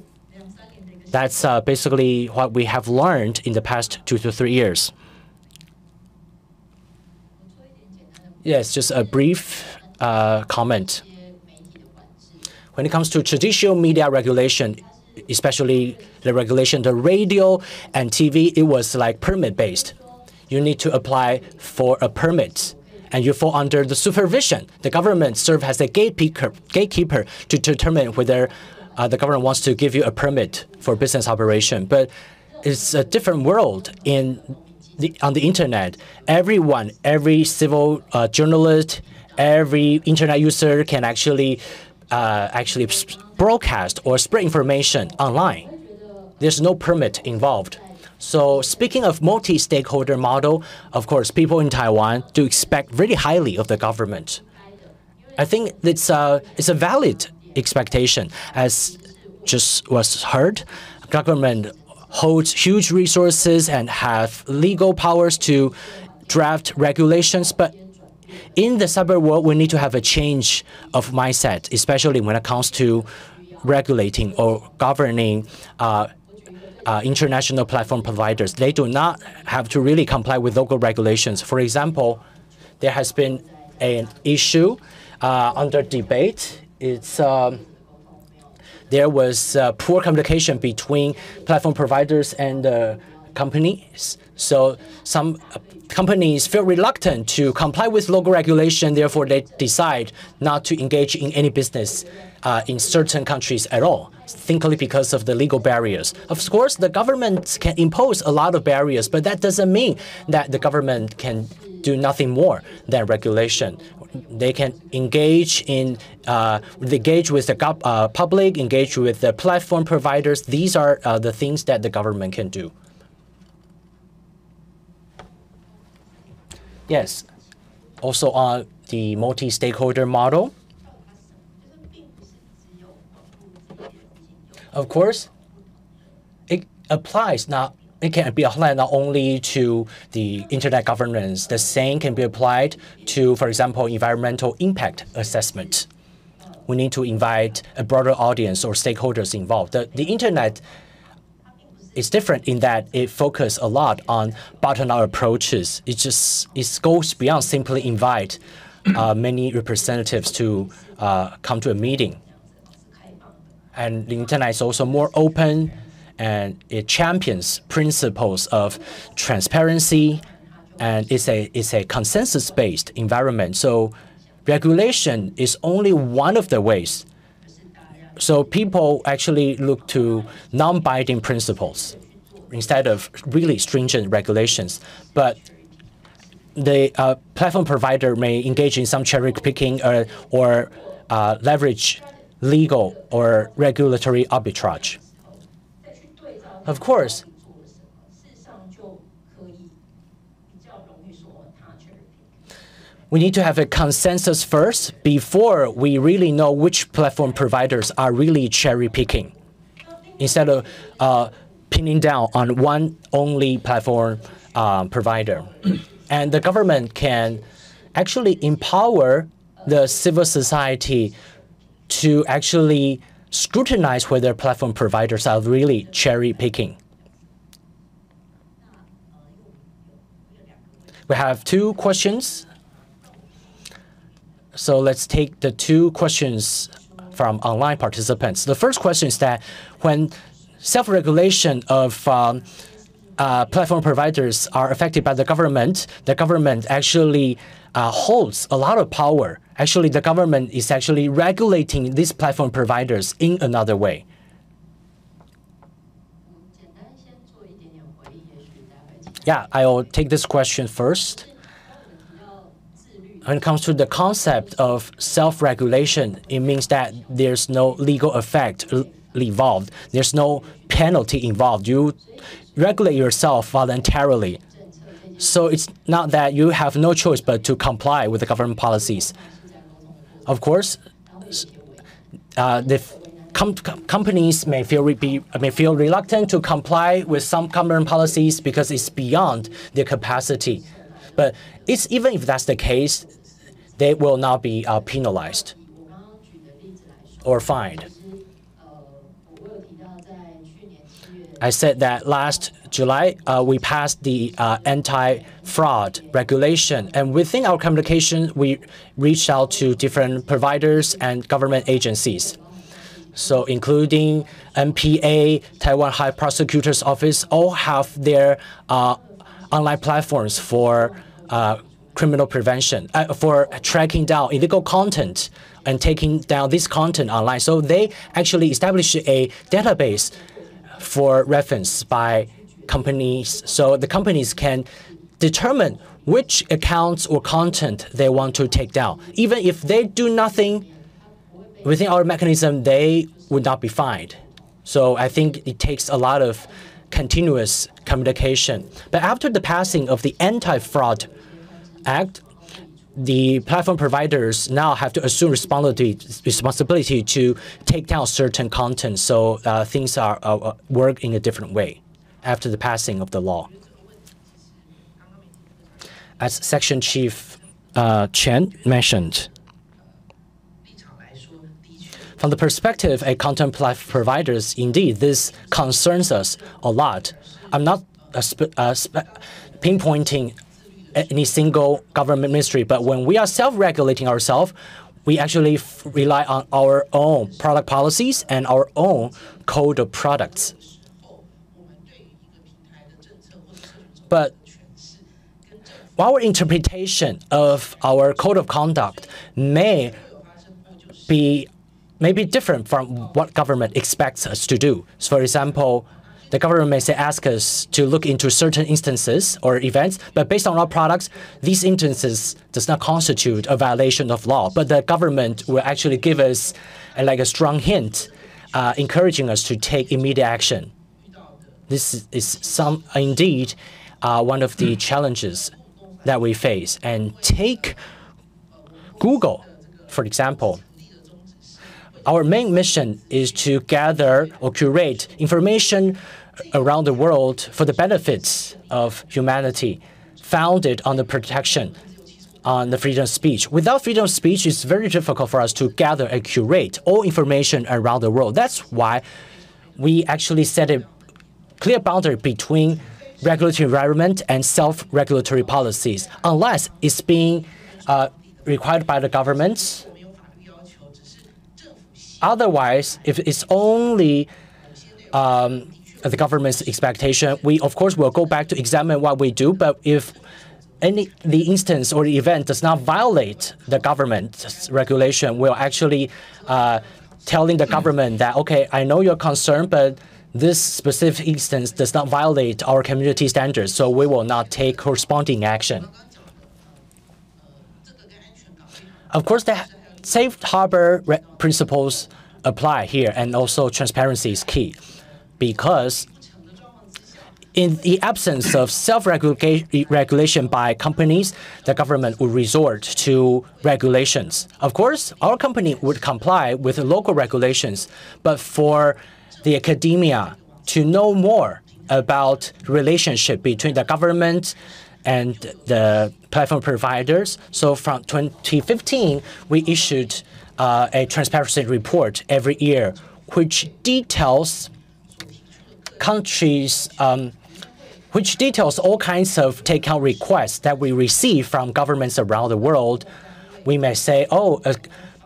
That's basically what we have learned in the past 2 to 3 years. Yes, just a brief comment. When it comes to traditional media regulation, especially the regulation, the radio and TV, it was like permit-based. You need to apply for a permit, and you fall under the supervision. The government serves as a gatekeeper to determine whether the government wants to give you a permit for business operation. But it's a different world on the internet. Everyone, every civil journalist, every internet user can actually broadcast or spread information online. There's no permit involved. So speaking of multi-stakeholder model, of course, people in Taiwan do expect really highly of the government. I think it's a valid expectation. As just was heard, government holds huge resources and have legal powers to draft regulations, but in the cyber world, we need to have a change of mindset, especially when it comes to regulating or governing international platform providers. They do not have to really comply with local regulations. For example, there has been an issue under debate. There was poor communication between platform providers and companies. So some companies feel reluctant to comply with local regulation. Therefore, they decide not to engage in any business in certain countries at all, simply because of the legal barriers. Of course, the government can impose a lot of barriers, but that doesn't mean that the government can do nothing more than regulation. They can engage with the public, engage with the platform providers. These are the things that the government can do. Yes, also on the multi-stakeholder model. Of course, it can be applied not only to the internet governance. The same can be applied to, for example, environmental impact assessment. We need to invite a broader audience or stakeholders involved. The internet is different in that it focuses a lot on bottom-up approaches. It goes beyond simply invite many representatives to come to a meeting. And the internet is also more open, and it champions principles of transparency, and it's a consensus-based environment. So regulation is only one of the ways. So people actually look to non-binding principles instead of really stringent regulations. But the platform provider may engage in some cherry picking or leverage legal or regulatory arbitrage. Of course, we need to have a consensus first before we really know which platform providers are really cherry picking, instead of pinning down on one only platform provider. And the government can actually empower the civil society to actually scrutinize whether platform providers are really cherry picking. We have 2 questions. So let's take the 2 questions from online participants. The first question is that when self-regulation of platform providers are affected by the government actually holds a lot of power. Actually, the government is actually regulating these platform providers in another way. Yeah, I'll take this question first. When it comes to the concept of self-regulation, it means that there's no legal effect involved. There's no penalty involved. You regulate yourself voluntarily. So it's not that you have no choice but to comply with the government policies. Of course, the companies may feel reluctant to comply with some government policies because it's beyond their capacity. But even if that's the case, they will not be penalized. or fined. I said that last July, we passed the anti-fraud regulation. And within our communication, we reached out to different providers and government agencies. So including MPA, Taiwan High Prosecutor's Office, all have their online platforms for criminal prevention, for tracking down illegal content and taking down this content online. So they actually established a database for reference by companies, so the companies can determine which accounts or content they want to take down. Even if they do nothing within our mechanism, they would not be fined. So I think it takes a lot of continuous communication. But after the passing of the Anti-Fraud Act, the platform providers now have to assume responsibility to take down certain content. So things are work in a different way after the passing of the law. As Section Chief Chen mentioned, from the perspective of content providers, indeed, this concerns us a lot. I'm not pinpointing any single government ministry, but when we are self-regulating ourselves, we actually rely on our own product policies and our own code of products. But our interpretation of our code of conduct may be different from what government expects us to do. So for example, the government may say, ask us to look into certain instances or events, but based on our products, these instances does not constitute a violation of law. But the government will actually give us a strong hint, encouraging us to take immediate action. This is indeed one of the challenges that we face. And take Google, for example. Our main mission is to gather or curate information around the world for the benefits of humanity, founded on the protection on the freedom of speech. Without freedom of speech, it's very difficult for us to gather and curate all information around the world. That's why we actually set a clear boundary between regulatory environment and self-regulatory policies, unless it's being required by the government. Otherwise, if it's only the government's expectation, we of course will go back to examine what we do. But if the instance or the event does not violate the government's regulation, we'll actually telling the government that, okay, I know you're concerned, but this specific instance does not violate our community standards, so we will not take corresponding action. Of course, the safe harbor principles apply here, and also transparency is key, because in the absence of self-regulation by companies, the government would resort to regulations. Of course, our company would comply with local regulations, but for the academia to know more about the relationship between the government and the platform providers. So from 2015, we issued a transparency report every year, which details countries, which details all kinds of takeout requests that we receive from governments around the world. We may say,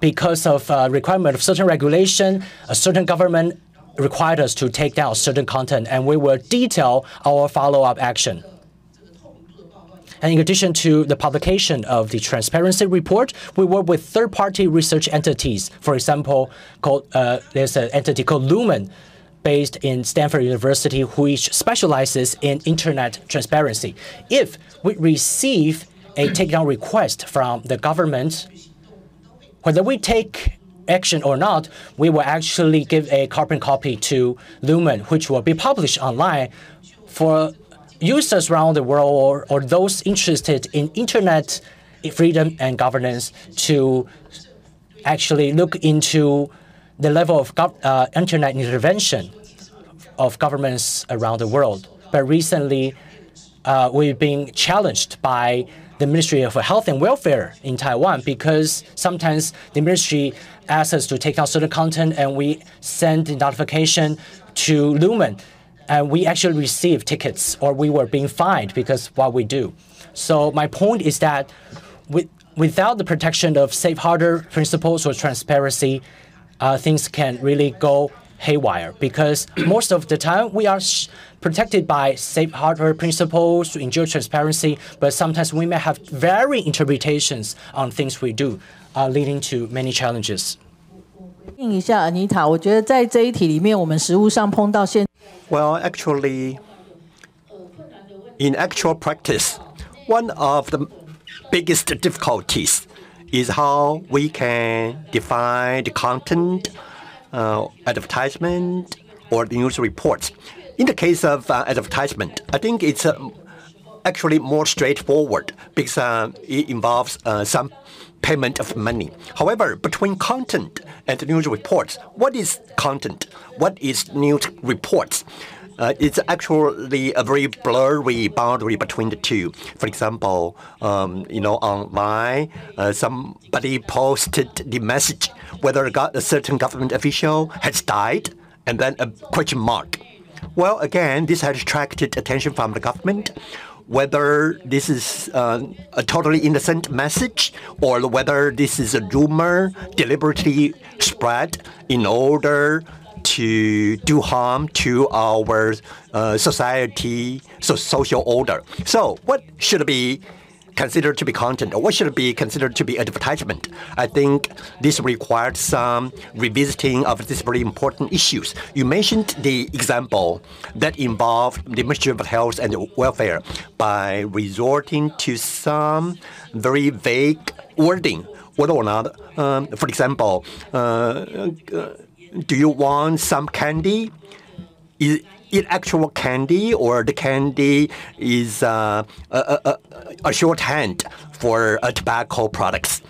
because of requirement of certain regulation, a certain government required us to take down certain content, and we will detail our follow-up action. And in addition to the publication of the transparency report, we work with third-party research entities. For example, there's an entity called Lumen, based in Stanford University, which specializes in internet transparency. If we receive a takedown request from the government, whether we take action or not, we will actually give a carbon copy to Lumen, which will be published online for users around the world or those interested in internet freedom and governance to actually look into the level of internet intervention of governments around the world. But recently, we've been challenged by the Ministry of Health and Welfare in Taiwan, because sometimes the ministry asks us to take out certain content and we send the notification to Lumen, and we actually receive tickets or we were being fined because what we do. So my point is that without the protection of safe harbor principles or transparency, things can really go haywire, because most of the time we are protected by safe harbor principles to ensure transparency, but sometimes we may have varying interpretations on things we do, leading to many challenges. 应一下 Anita， 我觉得在这一题里面，我们实务上碰到现 Well, actually, in actual practice, one of the biggest difficulties is how we can define the content, advertisement, or the news reports. In the case of advertisement, I think it's actually more straightforward because it involves some payment of money. However, between content and news reports, what is content? What is news reports? It's actually a very blurry boundary between the two. For example, online, somebody posted the message whether a certain government official has died, and then a question mark. Well, again, this has attracted attention from the government. Whether this is a totally innocent message or whether this is a rumor deliberately spread in order to do harm to our society, social order. So what should be considered to be content, or what should be considered to be advertisement? I think this required some revisiting of these very important issues. You mentioned the example that involved the Ministry of Health and Welfare by resorting to some very vague wording, whether or not, for example, do you want some candy? Is it actual candy, or the candy is a shorthand for tobacco products?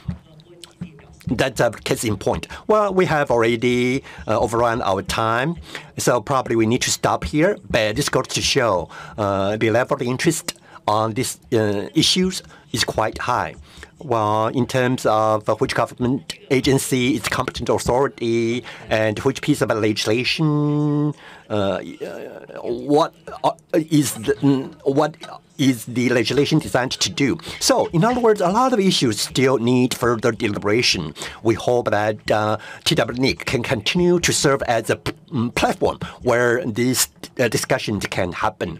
That's a case in point. Well, we have already overrun our time, so probably we need to stop here. But this goes to show the level of interest on these issues is quite high. Well, in terms of which government agency is competent authority and which piece of legislation, what is the legislation designed to do? So, in other words, a lot of issues still need further deliberation. We hope that TWNIC can continue to serve as a platform where these discussions can happen.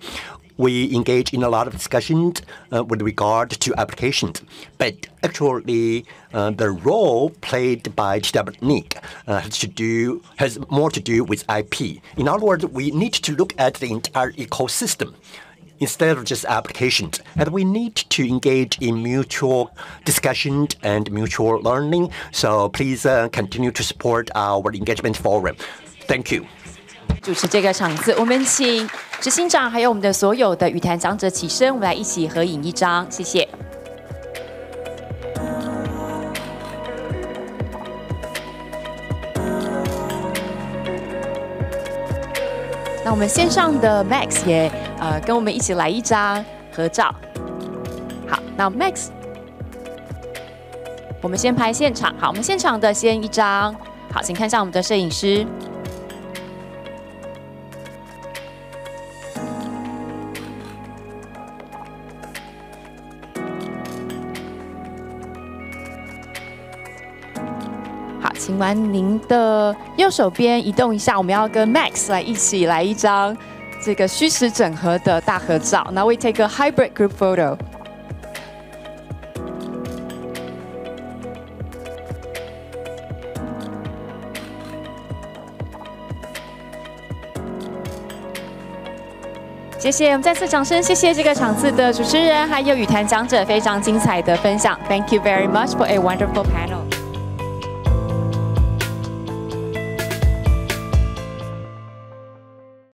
We engage in a lot of discussions with regard to applications, but actually the role played by TWNIC has more to do with IP. In other words, we need to look at the entire ecosystem instead of just applications, and we need to engage in mutual discussion and mutual learning. So please continue to support our engagement forum. Thank you. 主持这个场次，我们请执行长还有我们的所有的语坛讲者起身，我们来一起合影一张，谢谢。那我们线上的 Max 也跟我们一起来一张合照。好，那 Max， 我们先拍现场。好，我们现场的先一张。好，请看一下我们的摄影师。请完您的右手边移动一下，我们要跟 Max 来一起来一张这个虚实整合的大合照。Now we take a hybrid group photo. 谢谢，我们再次掌声，谢谢这个场次的主持人还有语坛讲者非常精彩的分享。Thank you very much for a wonderful panel.